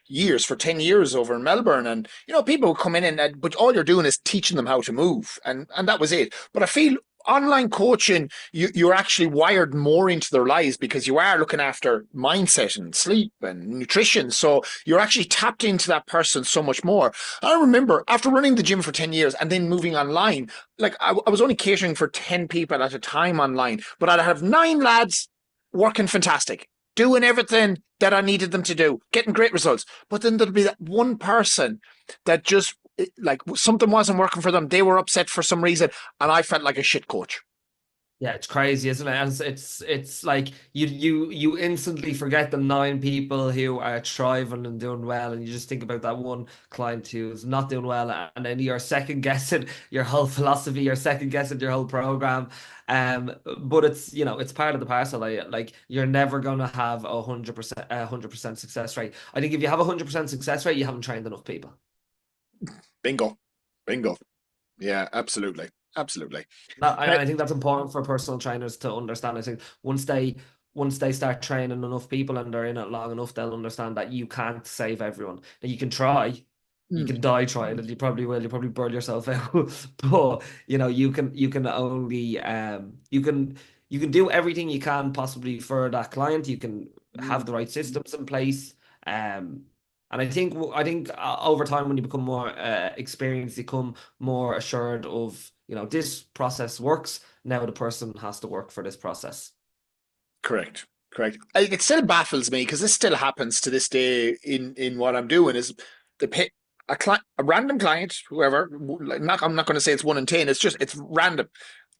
years, for 10 years over in Melbourne, and people would come in, but all you're doing is teaching them how to move, and that was it. But I feel online coaching, you're actually wired more into their lives, because you are looking after mindset and sleep and nutrition, so you're actually tapped into that person so much more. I remember after running the gym for 10 years and then moving online, like I was only catering for 10 people at a time online, but I'd have 9 lads working fantastic, doing everything that I needed them to do, getting great results. But then there'd be that one person that just, like, something wasn't working for them. They were upset for some reason, and I felt like a shit coach. Yeah, it's crazy, isn't it? And it's like you instantly forget the 9 people who are thriving and doing well, and you just think about that one client who's not doing well, and then you're second guessing your whole philosophy, you're second guessing your whole program. But it's part of the parcel. Like you're never gonna have 100% success rate. I think if you have 100% success rate, you haven't trained enough people. Bingo. Bingo. Yeah, absolutely. Absolutely. I think that's important for personal trainers to understand. I think once they start training enough people and they're in it long enough, they'll understand that you can't save everyone. That you can try, you Mm. can die trying, and you probably will. You probably burn yourself out. But you can only you can do everything you can possibly for that client. You can have Mm. the right systems in place. And I think over time, when you become more experienced, you become more assured of, this process works. Now the person has to work for this process. Correct. Correct. It still baffles me, because this still happens to this day in what I'm doing, is they pay a random client, whoever, like, not, I'm not going to say it's 1 in 10. It's random.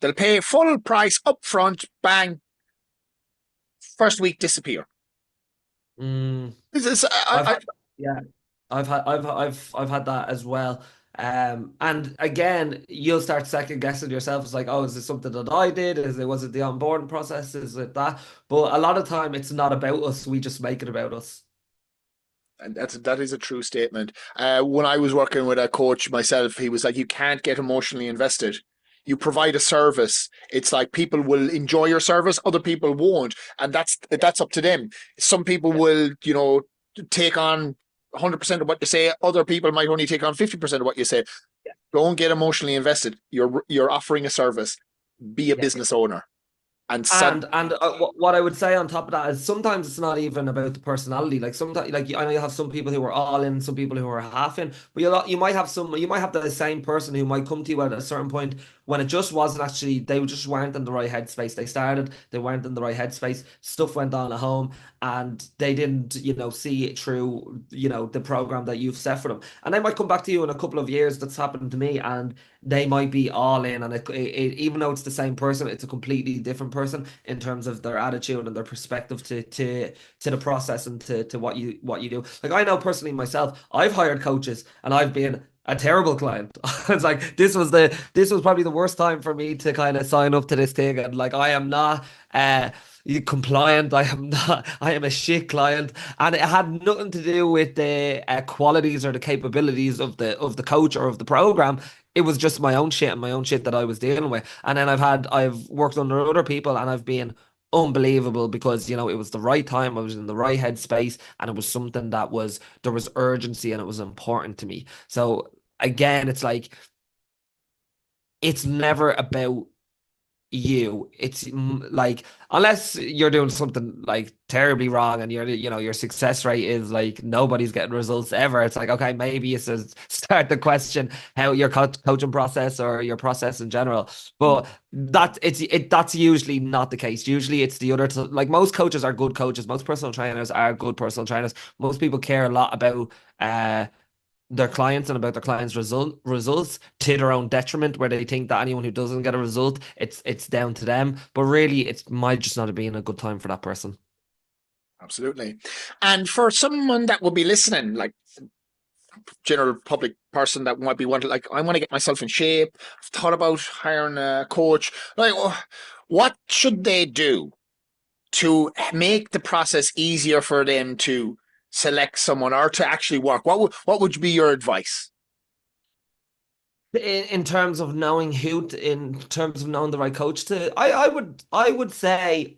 They'll pay full price up front, bang, first week disappear. Mm, This is, I've had, yeah, I've had that as well. And again, you'll start second guessing yourself. It's like, oh, is this something that I did? Was it the onboarding process? Is it that? But a lot of time, it's not about us. We just make it about us. and that is a true statement. When I was working with a coach myself, he was like, "You can't get emotionally invested. you provide a service. It's like people will enjoy your service, other people won't, and that's up to them. Some people Yeah. will, take on 100% of what you say. Other people might only take on 50% of what you say. Don't get emotionally invested. You're offering a service. Be a Yeah. business owner and And what I would say on top of that is sometimes it's not even about the personality. Like sometimes, like I know you have some people who are all in, some people who are half in, but you might have you might have the same person who might come to you at a certain point when it just wasn't actually they just weren't in the right headspace. They started, they weren't in the right headspace. Stuff went on at home, and they didn't, see it through, the program that you've set for them. And they might come back to you in a couple of years. That's happened to me, and they might be all in, and even though it's the same person, it's a completely different person in terms of their attitude and their perspective to the process and to what you do. Like I know personally myself, I've hired coaches and I've been a terrible client. It's like this was probably the worst time for me to kind of sign up to this thing, and like I am not compliant. I am a shit client, and it had nothing to do with the qualities or the capabilities of the coach or of the program. It was just my own shit and my own shit that I was dealing with. And then I've worked under other people, and I've been unbelievable because it was the right time, I was in the right headspace, and it was something that was there was urgency and it was important to me. So again, it's like it's never about you. It's like unless you're doing something like terribly wrong and your success rate is like nobody's getting results ever. It's like okay, maybe you should start to question how your coaching process or your process in general. But that's usually not the case. Usually it's the other like most coaches are good coaches. Most personal trainers are good personal trainers. Most people care a lot about their clients and about their clients' results to their own detriment, where they think that anyone who doesn't get a result, it's down to them. But really, it might just not have been a good time for that person. absolutely. And for someone that will be listening, like general public person that might be wanting, like, I want to get myself in shape. I've thought about hiring a coach. Like, what should they do to make the process easier for them to select someone or to actually work? What would be your advice? In terms of knowing in terms of knowing the right coach I would say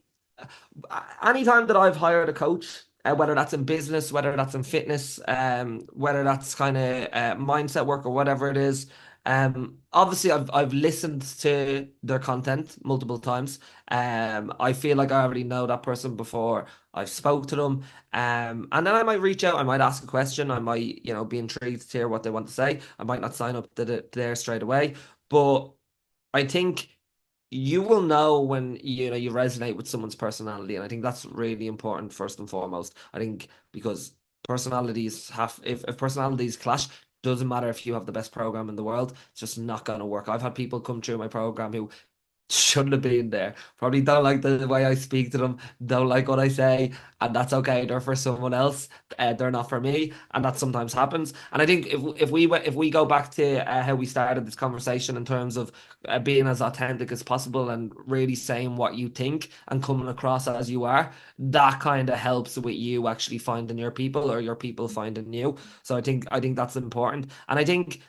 anytime that I've hired a coach, whether that's in business, whether that's in fitness, whether that's kind of mindset work or whatever it is, obviously I've listened to their content multiple times. I feel like I already know that person before I've spoke to them. And then I might reach out, I might ask a question, I might, be intrigued to hear what they want to say. I might not sign up there straight away, but I think you will know when you resonate with someone's personality, and I think that's really important first and foremost. I think because personalities have if personalities clash, doesn't matter if you have the best program in the world, it's just not going to work. I've had people come through my program who shouldn't have been there. Probably don't like the way I speak to them, don't like what I say, and that's okay. They're for someone else. They're not for me, and that sometimes happens. And I think if we go back to how we started this conversation in terms of being as authentic as possible and really saying what you think and coming across as you are, that kind of helps with you actually finding your people or your people finding you. So I think that's important, and I think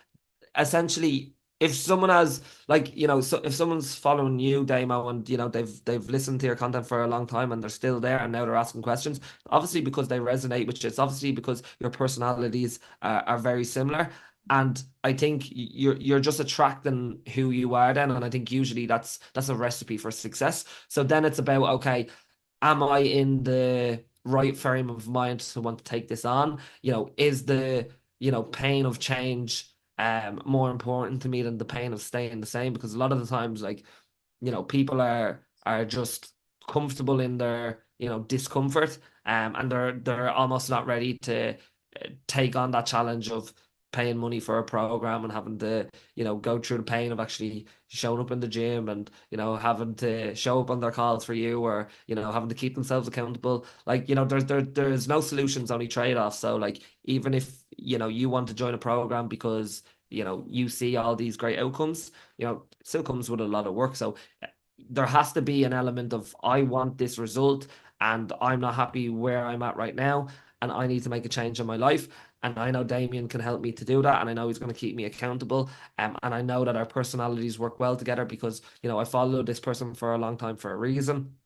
essentially if someone has like so if someone's following you, Damo, and they've listened to your content for a long time and they're still there and now they're asking questions, obviously because they resonate with you. It's obviously because your personalities are very similar, and I think you're just attracting who you are then, and I think usually that's a recipe for success. So then it's about, okay, am I in the right frame of mind to want to take this on? Is the pain of change more important to me than the pain of staying the same? Because a lot of the times, like, people are just comfortable in their discomfort, and they're almost not ready to take on that challenge of paying money for a program and having to go through the pain of actually showing up in the gym and having to show up on their calls for you, or having to keep themselves accountable. Like, there's no solutions, only trade-offs. So like, even if you want to join a program because you see all these great outcomes, it still comes with a lot of work. So there has to be an element of, I want this result and I'm not happy where I'm at right now. and I need to make a change in my life. And I know Damien can help me to do that, and I know he's going to keep me accountable. And I know that our personalities work well together because, I followed this person for a long time for a reason.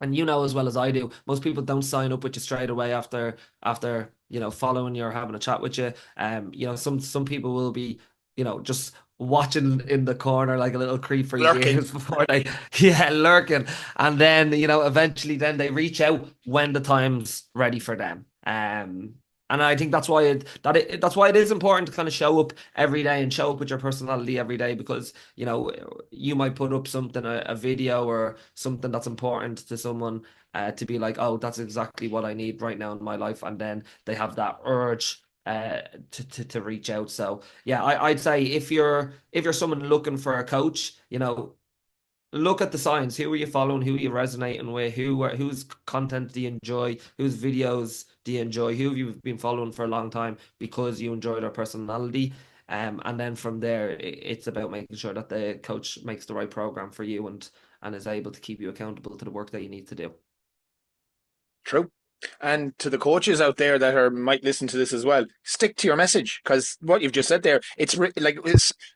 And you know as well as I do, most people don't sign up with you straight away after following you or having a chat with you. Some people will be just watching in the corner like a little creep for Lurking. years before they lurking, and then eventually then they reach out when the time's ready for them. And I think that's why it is important to kind of show up every day and show up with your personality every day, because you might put up something, a video or something that's important to someone, to be like, oh, that's exactly what I need right now in my life, and then they have that urge to reach out. So yeah, I'd say if you're someone looking for a coach, look at the signs. Who are you following? Who are you resonating with? Whose content do you enjoy? Whose videos do you enjoy? Who have you been following for a long time because you enjoy their personality? And then from there, it's about making sure that the coach makes the right program for you, and is able to keep you accountable to the work that you need to do. True. And to the coaches out there that might listen to this as well, stick to your message, because what you've just said there,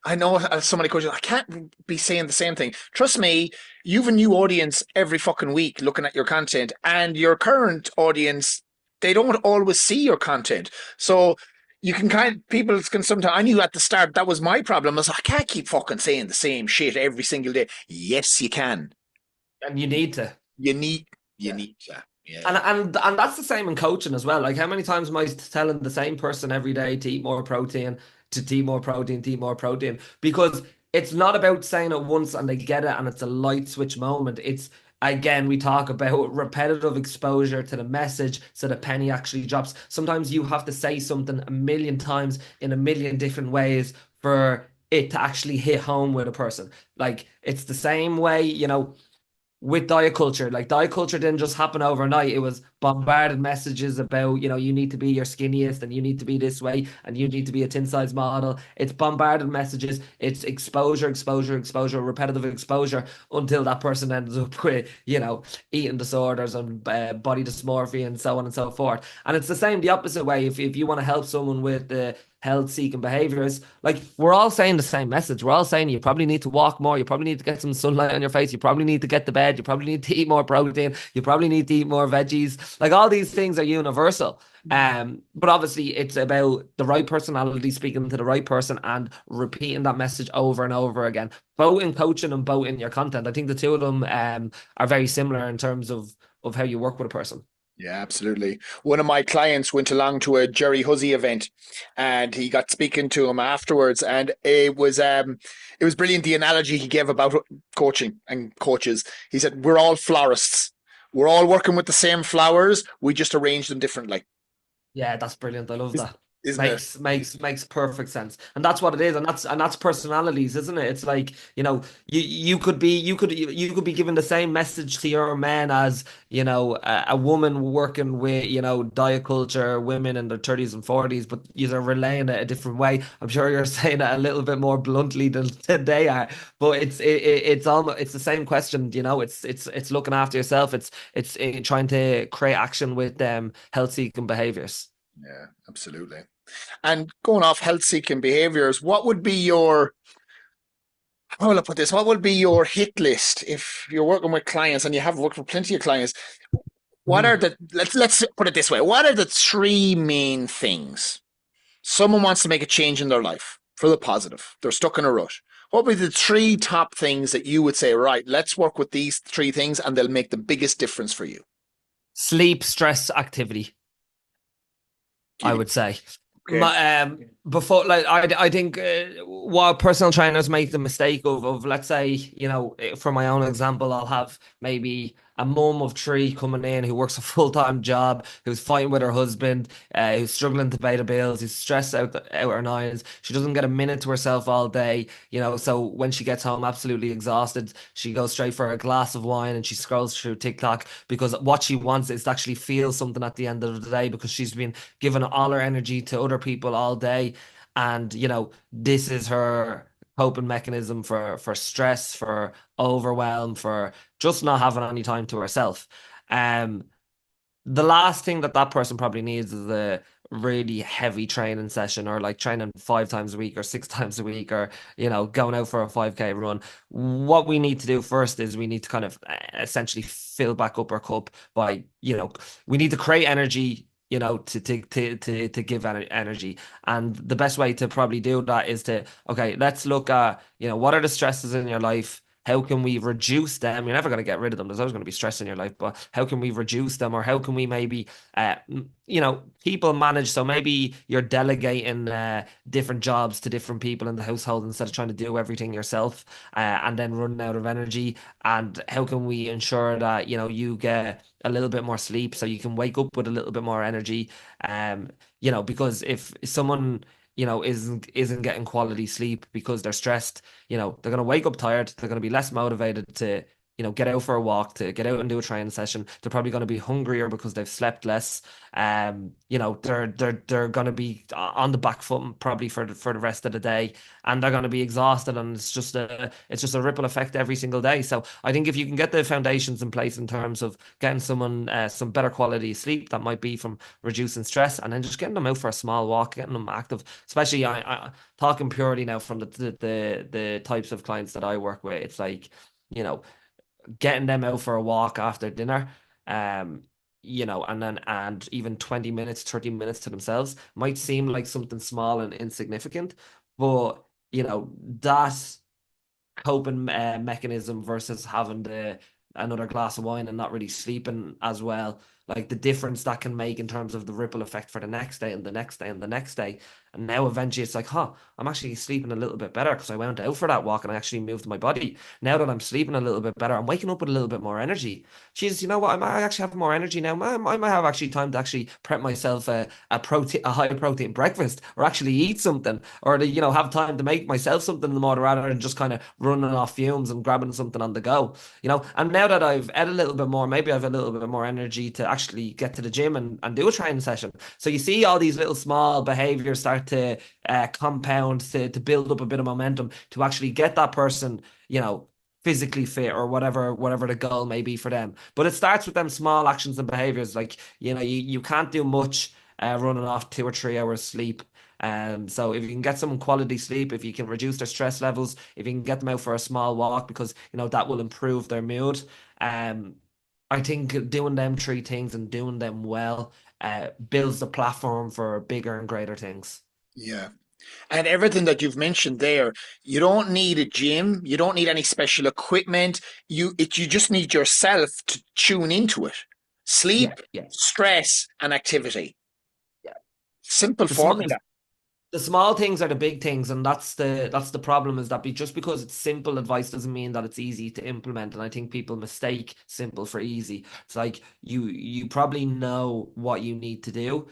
I know so many coaches, I can't be saying the same thing. Trust me, you've a new audience every fucking week looking at your content, and your current audience, they don't always see your content. So people can sometimes, I knew at the start that was my problem. I was like, I can't keep fucking saying the same shit every single day. Yes, you can. And you need to. You need, you Yeah. need that. Yeah. And that's the same in coaching as well. Like, how many times am I telling the same person every day to eat more protein, to eat more protein, to eat more protein? Because it's not about saying it once and they get it and it's a light switch moment. It's, again, we talk about repetitive exposure to the message so the penny actually drops. Sometimes you have to say something a million times in a million different ways for it to actually hit home with a person. Like, it's the same way, with diet culture. Like, diet culture didn't just happen overnight. It was bombarded messages about, you need to be your skinniest and you need to be this way and you need to be a tin size model. It's bombarded messages. It's exposure, exposure, exposure, repetitive exposure until that person ends up with, eating disorders and body dysmorphia and so on and so forth. And it's the same the opposite way. If you want to help someone with the health seeking behaviors, like, we're all saying the same message. We're all saying you probably need to walk more, you probably need to get some sunlight on your face, you probably need to get to bed, you probably need to eat more protein, you probably need to eat more veggies. Like, all these things are universal. But obviously it's about the right personality speaking to the right person and repeating that message over and over again, both in coaching and both in your content. I think the two of them are very similar in terms of how you work with a person. Yeah, absolutely. One of my clients went along to a Jerry Huzzy event, and he got speaking to him afterwards, and it was brilliant, the analogy he gave about coaching and coaches. He said, we're all florists. We're all working with the same flowers. We just arrange them differently. Yeah, that's brilliant. I love that. Isn't it? Makes perfect sense. And that's what it is. And that's personalities, isn't it? It's like, you could be giving the same message to your man as, a woman working with, diet culture, women in their 30s and 40s, but you're relaying it a different way. I'm sure you're saying it a little bit more bluntly than they are, but it's almost, it's the same question, it's looking after yourself. It's trying to create action with health seeking behaviors. Yeah, absolutely. And going off health seeking behaviors, what would be how will I put this? What would be your hit list if you're working with clients, and you have worked with plenty of clients? What are Mhm. let's put it this way. What are the three main things someone wants to make a change in their life for the positive? They're stuck in a rut. What would be the three top things that you would say, right, let's work with these three things and they'll make the biggest difference for you? Sleep, stress, activity, I Give would say. Okay. Before, like, I think what personal trainers make the mistake of, let's say, for my own example, I'll have maybe a mum of three coming in who works a full-time job, who's fighting with her husband, who's struggling to pay the bills, who's stressed out her nines. She doesn't get a minute to herself all day, so when she gets home absolutely exhausted, she goes straight for a glass of wine and she scrolls through TikTok, because what she wants is to actually feel something at the end of the day, because she's been giving all her energy to other people all day. And, this is her coping mechanism for stress, for overwhelm, for just not having any time to herself. Um, the last thing that person probably needs is a really heavy training session, or like training 5 times a week or 6 times a week, or going out for a 5K run. What we need to do first is we need to kind of essentially fill back up our cup by, we need to create energy, to give energy. And the best way to probably do that is to, okay, let's look at, what are the stresses in your life? How can we reduce them? You're never going to get rid of them. There's always going to be stress in your life, but how can we reduce them? Or how can we maybe, people manage? So maybe you're delegating different jobs to different people in the household instead of trying to do everything yourself, and then running out of energy. And how can we ensure that, you get a little bit more sleep so you can wake up with a little bit more energy? Because if someone, isn't getting quality sleep because they're stressed, they're going to wake up tired. They're going to be less motivated to, get out for a walk, to get out and do a training session. They're probably going to be hungrier because they've slept less. They're going to be on the back foot probably for the rest of the day, and they're going to be exhausted. And it's just a ripple effect every single day. So I think if you can get the foundations in place in terms of getting someone some better quality sleep, that might be from reducing stress, and then just getting them out for a small walk, getting them active. Especially, I talking purely now from the types of clients that I work with. It's like, you know, getting them out for a walk after dinner, and even 20 minutes, 30 minutes to themselves might seem like something small and insignificant, but that coping mechanism versus having another glass of wine and not really sleeping as well, like the difference that can make in terms of the ripple effect for the next day and the next day and the next day. And now eventually it's like, I'm actually sleeping a little bit better because I went out for that walk and I actually moved my body. Now that I'm sleeping a little bit better, I'm waking up with a little bit more energy. Jeez, you know what? I might actually have more energy now. I might have actually time to actually prep myself a high protein breakfast, or actually eat something, or to, have time to make myself something in the morning rather than just kind of running off fumes and grabbing something on the go. And now that I've ate a little bit more, maybe I've a little bit more energy to actually get to the gym and do a training session. So you see all these little small behaviors start to compound to build up a bit of momentum to actually get that person, physically fit, or whatever the goal may be for them. But it starts with them small actions and behaviors. Like, you can't do much running off 2 or 3 hours sleep. So if you can get some quality sleep, if you can reduce their stress levels, if you can get them out for a small walk, because that will improve their mood. I think doing them three things and doing them well builds the platform for bigger and greater things. Yeah. And everything that you've mentioned there, you don't need a gym, you don't need any special equipment. You just need yourself to tune into it. Yeah, Sleep, yeah, stress, and activity. yeah. Simple The small formula. the small things are the big things, and that's the problem, is that just because it's simple advice doesn't mean that it's easy to implement. And I think people mistake simple for easy. It's like you probably know what you need to do.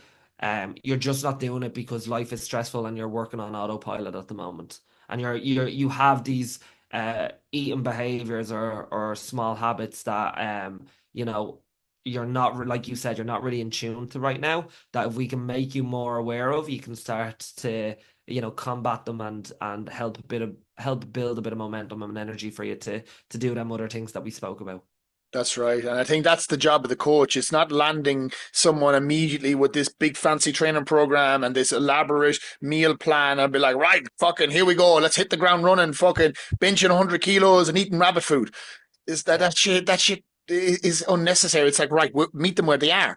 You're just not doing it because life is stressful and you're working on autopilot at the moment. And you have these eating behaviors or small habits that you know you're not like you said, you're not really in tune to right now, that if we can make you more aware of, you can start to, combat them and help build a bit of momentum and energy for you to do them other things that we spoke about. That's right. And I think that's the job of the coach. It's not landing someone immediately with this big fancy training program and this elaborate meal plan and be like, right, fucking here we go. Let's hit the ground running, fucking benching 100 kilos and eating rabbit food. Is that Yeah, that shit is unnecessary. It's like, right, meet them where they are.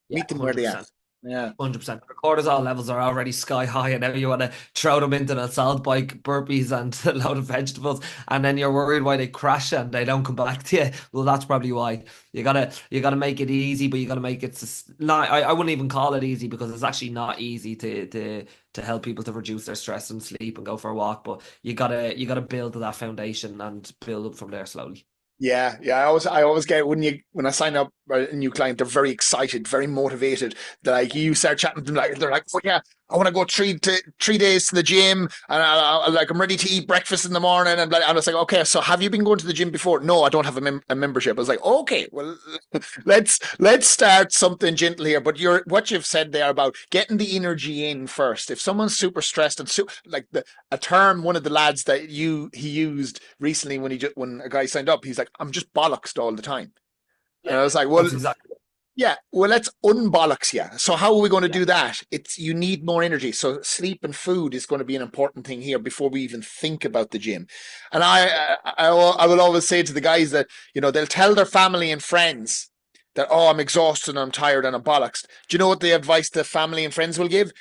yeah, Meet them where they are. 100%. Yeah. 100%. The cortisol levels are already sky high, and now you want to throw them into an assault bike, burpees, and a load of vegetables, and then you're worried why they crash and they don't come back to you. Well, that's probably why. You gotta make it easy, but you gotta make it not. I wouldn't even call it easy, because it's actually not easy to help people to reduce their stress and sleep and go for a walk. But you gotta build that foundation and build up from there slowly. Yeah, yeah. I always get when I sign up a new client, they're very excited, very motivated. They're like, you start chatting to them, like they're like, oh yeah, I want to go 3 days to the gym, and like I'm ready to eat breakfast in the morning, and I was like, okay, so have you been going to the gym before? No, I don't have a membership. I was like, okay, well, let's start something gentle here. But what you've said there about getting the energy in first. If someone's super stressed and like a term one of the lads that he used recently when a guy signed up, he's like, I'm just bollocksed all the time. And Yeah, I was like, well, that's exactly. Yeah, well, let's unbollocks you. So how are we going to Yeah, do that? It's you need more energy. So sleep and food is going to be an important thing here before we even think about the gym. And yeah, I will always say to the guys that they'll tell their family and friends that I'm exhausted and I'm tired and I'm bollocks. Do you know what the advice the family and friends will give?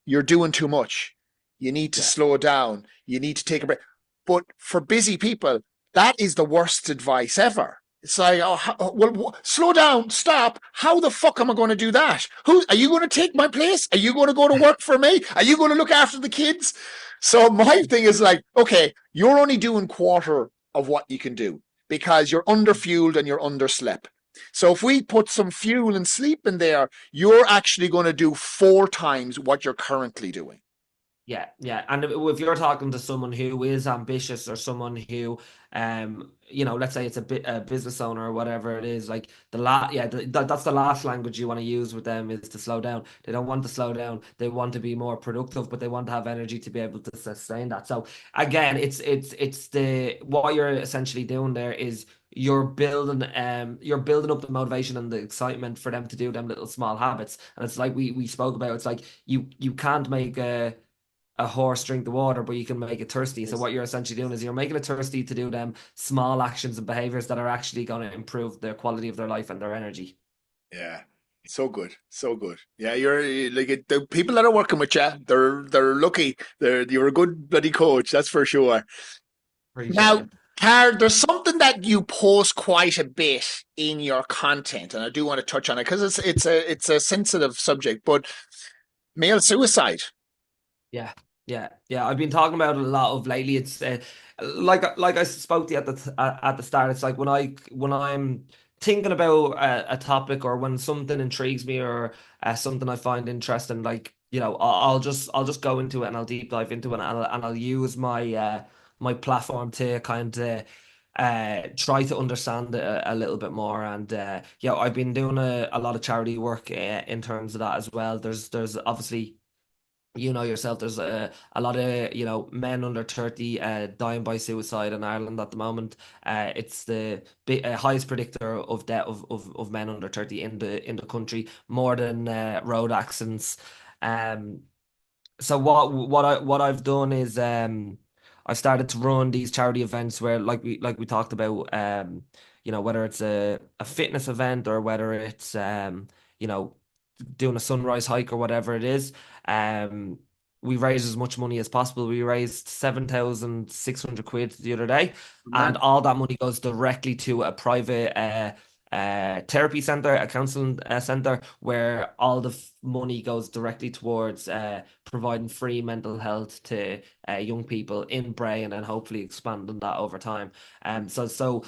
You're doing too much. You need to yeah, slow down. You need to take a break. But for busy people, that is the worst advice ever. It's like, well, slow down, stop. How the fuck am I going to do that? Who are you going to take my place? Are you going to go to work for me? Are you going to look after the kids? So my thing is like, okay, you're only doing quarter of what you can do because you're underfueled and you're underslept. So if we put some fuel and sleep in there, you're actually going to do 4 times what you're currently doing. yeah, yeah. And if you're talking to someone who is ambitious or someone who, let's say it's a business owner or whatever it is, like that's the last language you want to use with them is to slow down. They don't want to slow down. They want to be more productive, but they want to have energy to be able to sustain that. So again, it's the what you're essentially doing there is you're building up the motivation and the excitement for them to do them little small habits. And it's like we spoke about, it's like you can't make a horse drink the water, but you can make it thirsty. So what you're essentially doing is you're making it thirsty to do them small actions and behaviors that are actually going to improve the quality of their life and their energy. Yeah. So good, so good. Yeah, you're like the people that are working with you. They're lucky. You're a good bloody coach, that's for sure. Appreciate Now, you. Karl, there's something that you post quite a bit in your content, and I do want to touch on it because it's a sensitive subject. But male suicide. Yeah, yeah, yeah. I've been talking about it a lot of lately. It's like I spoke to you at the start. It's like when I'm thinking about a topic or when something intrigues me or something I find interesting, like I'll just go into it and I'll deep dive into it and I'll use my platform to kind of try to understand it a little bit more. And yeah, I've been doing a lot of charity work in terms of that as well. There's obviously, yourself, there's a lot of men under 30 dying by suicide in Ireland at the moment. It's the highest predictor of death of men under 30 in the country, more than road accidents. um so what I've done is I've started to run these charity events where, like we talked about, whether it's a fitness event or whether it's you know doing a sunrise hike or whatever it is. Um, we raise as much money as possible. We raised 7,600 quid the other day, and Man. all that money goes directly to a private therapy center, a counseling center, where all the money goes directly towards providing free mental health to young people in Bray, and then hopefully expanding that over time. So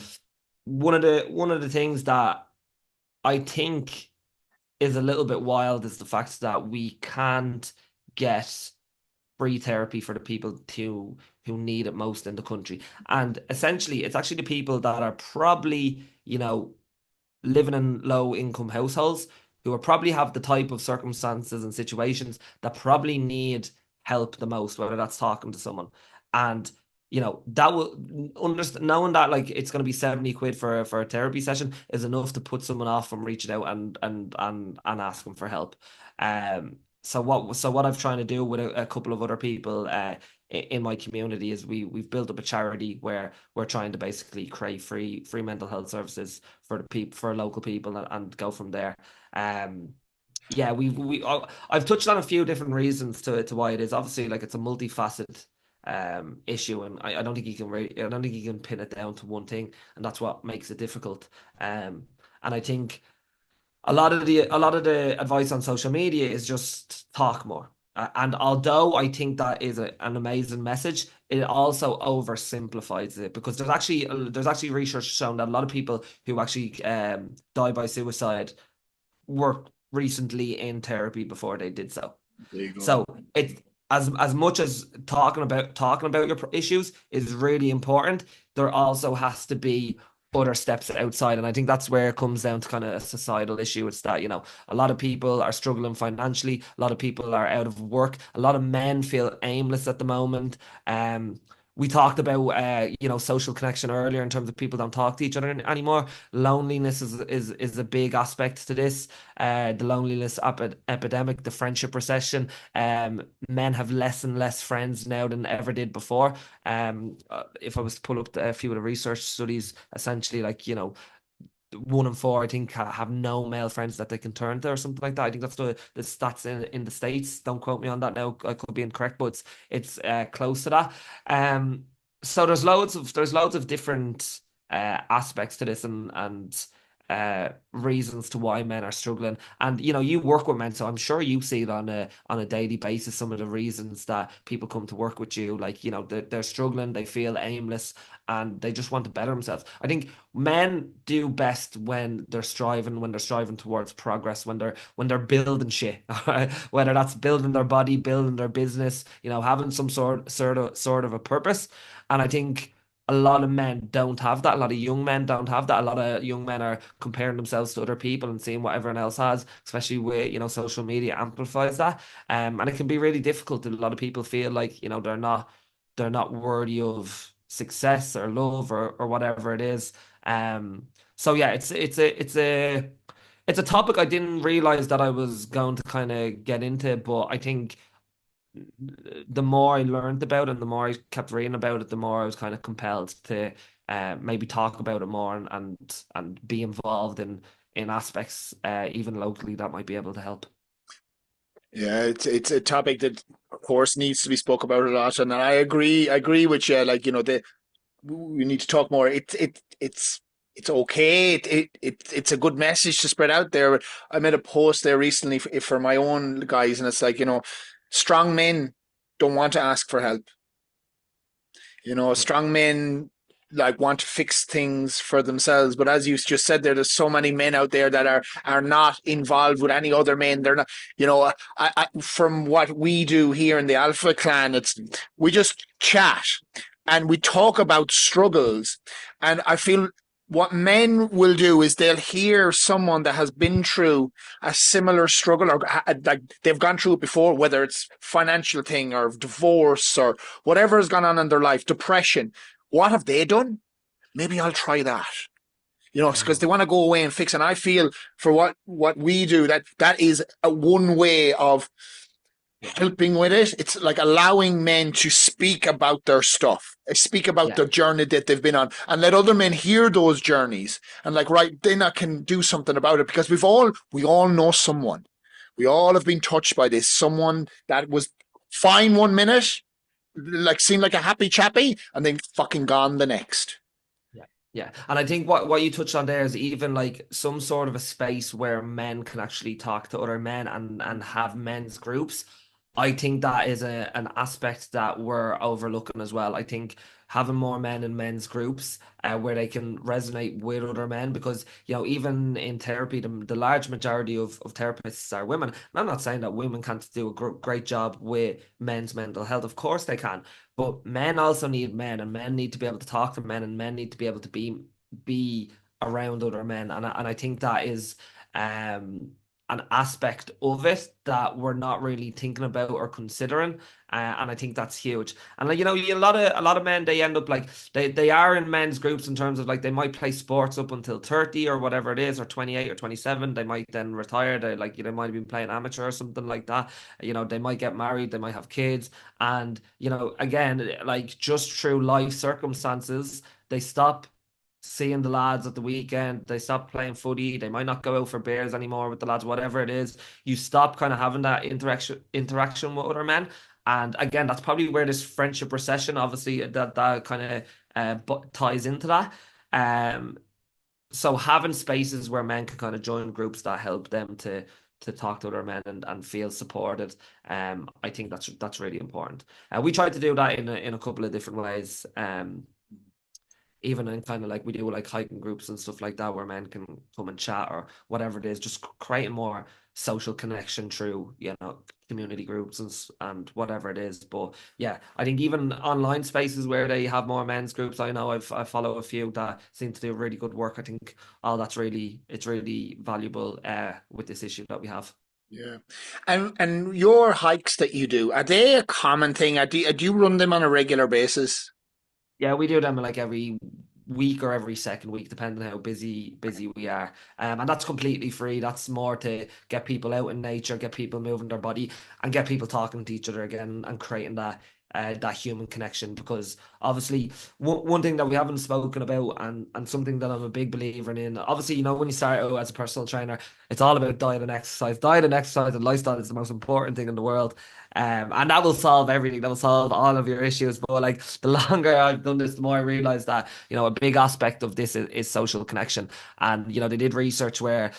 one of the things that I think is a little bit wild is the fact that we can't get free therapy for the people who need it most in the country. And essentially, it's actually the people that are probably, living in low income households who are probably have the type of circumstances and situations that probably need help the most, whether that's talking to someone. And that will understand, knowing that like it's going to be 70 quid for a therapy session is enough to put someone off from reaching out and asking for help. So what I've trying to do with a couple of other people in my community is we've built up a charity where we're trying to basically create free mental health services for the people, for local people, and go from there. Um, yeah, I've touched on a few different reasons to why it is. Obviously, like it's a multifaceted issue, and I don't think I don't think you can pin it down to one thing, and that's what makes it difficult. And I think a lot of the advice on social media is just talk more. And although I think that is an amazing message, it also oversimplifies it, because there's actually research showing that a lot of people who actually die by suicide were recently in therapy before they did so. There you go. So it as much as talking about your issues is really important, there also has to be other steps outside. And I think that's where it comes down to kind of a societal issue. It's that, a lot of people are struggling financially, a lot of people are out of work, a lot of men feel aimless at the moment. we talked about social connection earlier in terms of people don't talk to each other anymore. Loneliness is a big aspect to this. The loneliness epidemic, the friendship recession. Men have less and less friends now than ever did before. If I was to pull up a few of the research studies, essentially, like, 1 in 4, I think, have no male friends that they can turn to or something like that. I think that's the stats in the States. Don't quote me on that now. I could be incorrect, but it's close to that. Um, so there's loads of different aspects to this, and reasons to why men are struggling. And you work with men, so I'm sure you see it on a daily basis. Some of the reasons that people come to work with you, like, they're struggling, they feel aimless, and they just want to better themselves. I think men do best when they're striving towards progress, when they're building shit, whether that's building their body, building their business, having some sort of a purpose. And I think a lot of men don't have that. A lot of young men don't have that. A lot of young men are comparing themselves to other people and seeing what everyone else has, especially with, social media amplifies that. And it can be really difficult. A lot of people feel like, they're not worthy of success or love or whatever it is. So yeah, it's a topic I didn't realize that I was going to kind of get into, but I think the more I learned about it and the more I kept reading about it, the more I was kind of compelled to maybe talk about it more, and be involved in aspects even locally that might be able to help. Yeah, it's a topic that, of course, needs to be spoke about a lot, and I agree with you. Like, we need to talk more. It's okay. It's a good message to spread out there. I made a post there recently for my own guys, and it's like, strong men don't want to ask for help. Yeah, Strong men like want to fix things for themselves. But as you just said there's so many men out there that are not involved with any other men. They're not, from what we do here in the Alpha Clan, it's we just chat and we talk about struggles. And I feel what men will do is they'll hear someone that has been through a similar struggle, or like they've gone through it before, whether it's financial thing or divorce or whatever has gone on in their life, depression. What have they done? Maybe I'll try that. Because they want to go away and fix. And I feel for what we do, that is a one way of helping with it. It's like allowing men to speak about their stuff, speak about yeah, the journey that they've been on, and let other men hear those journeys. And like, right, then I can do something about it, because we all know someone. We all have been touched by this. Someone that was fine 1 minute, like seemed like a happy chappy, and then fucking gone the next. yeah, yeah. And I think what you touched on there is even like some sort of a space where men can actually talk to other men and have men's groups. I think that is an aspect that we're overlooking as well. I think having more men in men's groups where they can resonate with other men, because even in therapy, the large majority of therapists are women. And I'm not saying that women can't do a great job with men's mental health. Of course they can, but men also need men, and men need to be able to talk to men, and men need to be able to be around other men. And I think that is um an aspect of it that we're not really thinking about or considering, and I think that's huge. And like, a lot of men, they end up like they are in men's groups in terms of like they might play sports up until 30 or whatever it is, or 28 or 27. They might then retire. They like they might have been playing amateur or something like that. They might get married, they might have kids, and again, like, just through life circumstances, they stop seeing the lads at the weekend. They stop playing footy. They might not go out for beers anymore with the lads, whatever it is. You stop kind of having that interaction with other men. And again, that's probably where this friendship recession, obviously, that kind of ties into that. Um, so having spaces where men can kind of join groups that help them to talk to other men and feel supported, I think that's really important. We tried to do that in a couple of different ways. Even in kind of like we do like hiking groups and stuff like that, where men can come and chat or whatever it is, just creating more social connection through community groups and whatever it is. But yeah, I think even online spaces where they have more men's groups, I follow a few that seem to do really good work. I think all it's really valuable with this issue that we have. Yeah. And your hikes that you do, are they a common thing? Do you run them on a regular basis? Yeah, we do them like every week or every second week, depending on how busy we are. And that's completely free. That's more to get people out in nature, get people moving their body, and get people talking to each other again and creating that human connection. Because obviously, one thing that we haven't spoken about, and something that I'm a big believer in, obviously, when you start out as a personal trainer, it's all about diet and exercise. Diet and exercise and lifestyle is the most important thing in the world. And that will solve everything. That will solve all of your issues. But like the longer I've done this, the more I realize that, a big aspect of this is social connection. And, they did research where,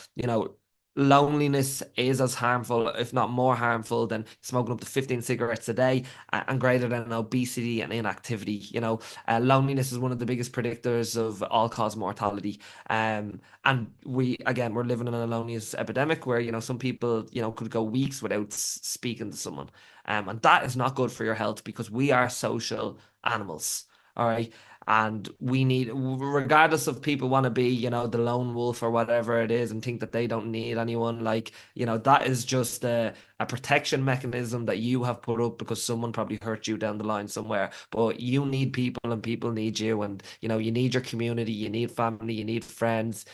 loneliness is as harmful, if not more harmful, than smoking up to 15 cigarettes a day, and greater than obesity and inactivity. Loneliness is one of the biggest predictors of all-cause mortality. And we're living in a loneliness epidemic where, some people, could go weeks without speaking to someone. And that is not good for your health because we are social animals. All right. And we need, regardless of people want to be, the lone wolf or whatever it is and think that they don't need anyone, like, that is just a protection mechanism that you have put up because someone probably hurt you down the line somewhere. But you need people and people need you. And, you need your community, you need family, you need friends.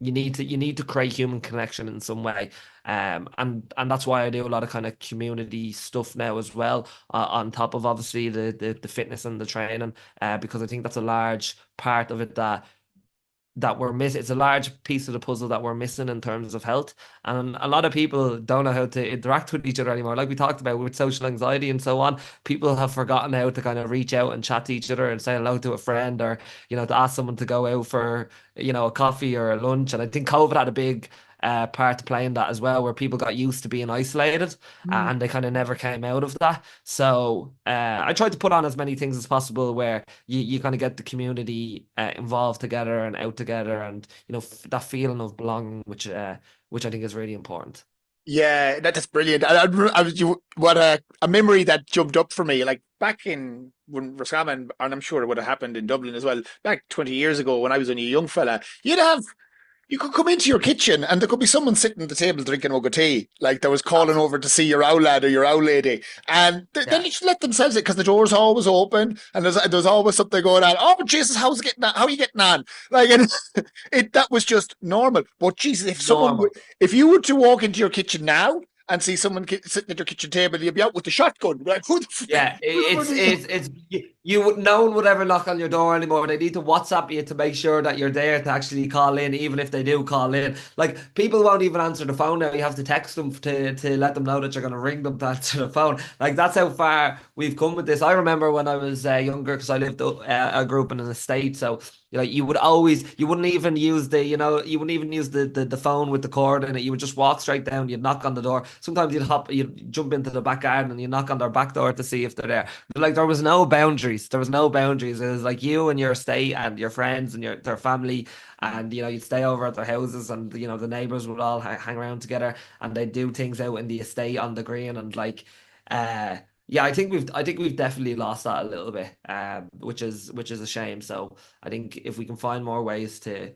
You need to create human connection in some way. And that's why I do a lot of kind of community stuff now as well, on top of obviously the fitness and the training, because I think that's a large part of it that we're missing. It's a large piece of the puzzle that we're missing in terms of health. And a lot of people don't know how to interact with each other anymore. Like we talked about with social anxiety and so on, people have forgotten how to kind of reach out and chat to each other and say hello to a friend, or, to ask someone to go out for, a coffee or a lunch. And I think COVID had a big part to play in that as well, where people got used to being isolated, and they kind of never came out of that. So I tried to put on as many things as possible where you kind of get the community involved together and out together, and that feeling of belonging, which I think is really important. Yeah, that's brilliant. I was what a memory that jumped up for me. Like back in when Roscommon, and I'm sure it would have happened in Dublin as well. Back 20 years ago, when I was only a young fella, you could come into your kitchen and there could be someone sitting at the table drinking mug of tea, like they was calling over to see your owl lad or your owl lady, and then Yeah, you just let themselves in because the door's always open and there's always something going on. Oh Jesus, how's it getting on? How are you getting on? Like, and that was just normal. But Jesus, normal. if you were to walk into your kitchen now and see someone sitting at your kitchen table, you'd be out with the shotgun. Like, who the Yeah, who are these? it's you would no one would ever knock on your door anymore. They need to WhatsApp you to make sure that you're there to actually call in, even if they do call in. Like people won't even answer the phone now. You have to text them to let them know that you're going to ring them to answer the phone. Like that's how far we've come with this. I remember when I was younger, because I grew up in an estate, so you wouldn't even use the phone with the cord in it. You would just walk straight down, you'd knock on the door. Sometimes you'd jump into the back garden and you knock on their back door to see if they're there. But like there was no boundaries. There was no boundaries. It was like you and your estate and your friends and their family, and you'd stay over at their houses, and the neighbors would all hang around together, and they'd do things out in the estate on the green, and like yeah, I think we've definitely lost that a little bit, which is a shame. So I think if we can find more ways to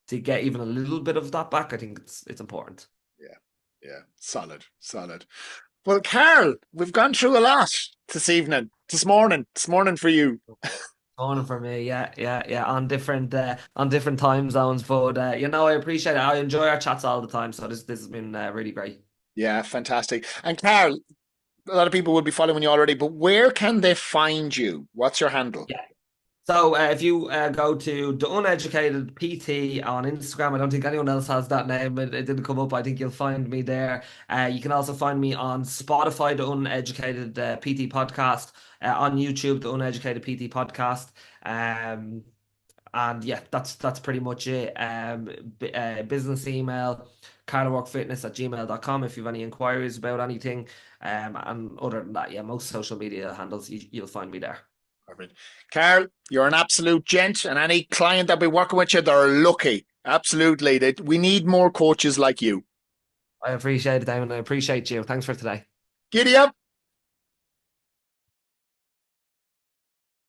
get even a little bit of that back, I think it's important. Yeah, yeah, solid. Well, Carl, we've gone through a lot this morning for you. Morning for me, yeah, yeah, yeah, on different time zones, but I appreciate it. I enjoy our chats all the time, so this has been really great. Yeah, fantastic. And Carl, a lot of people will be following you already, but where can they find you? What's your handle? Yeah. So if you go to the Uneducated PT on Instagram, I don't think anyone else has that name. It didn't come up. I think you'll find me there. You can also find me on Spotify, the Uneducated PT podcast, on YouTube, the Uneducated PT podcast. And yeah, that's pretty much it. Business email, karlworkfitness@gmail.com if you have any inquiries about anything. And other than that, yeah, most social media handles, you'll find me there. Perfect. Carl, you're an absolute gent, and any client that be working with you, they're lucky. Absolutely. We need more coaches like you. I appreciate it, Damon. I appreciate you. Thanks for today. Giddy up.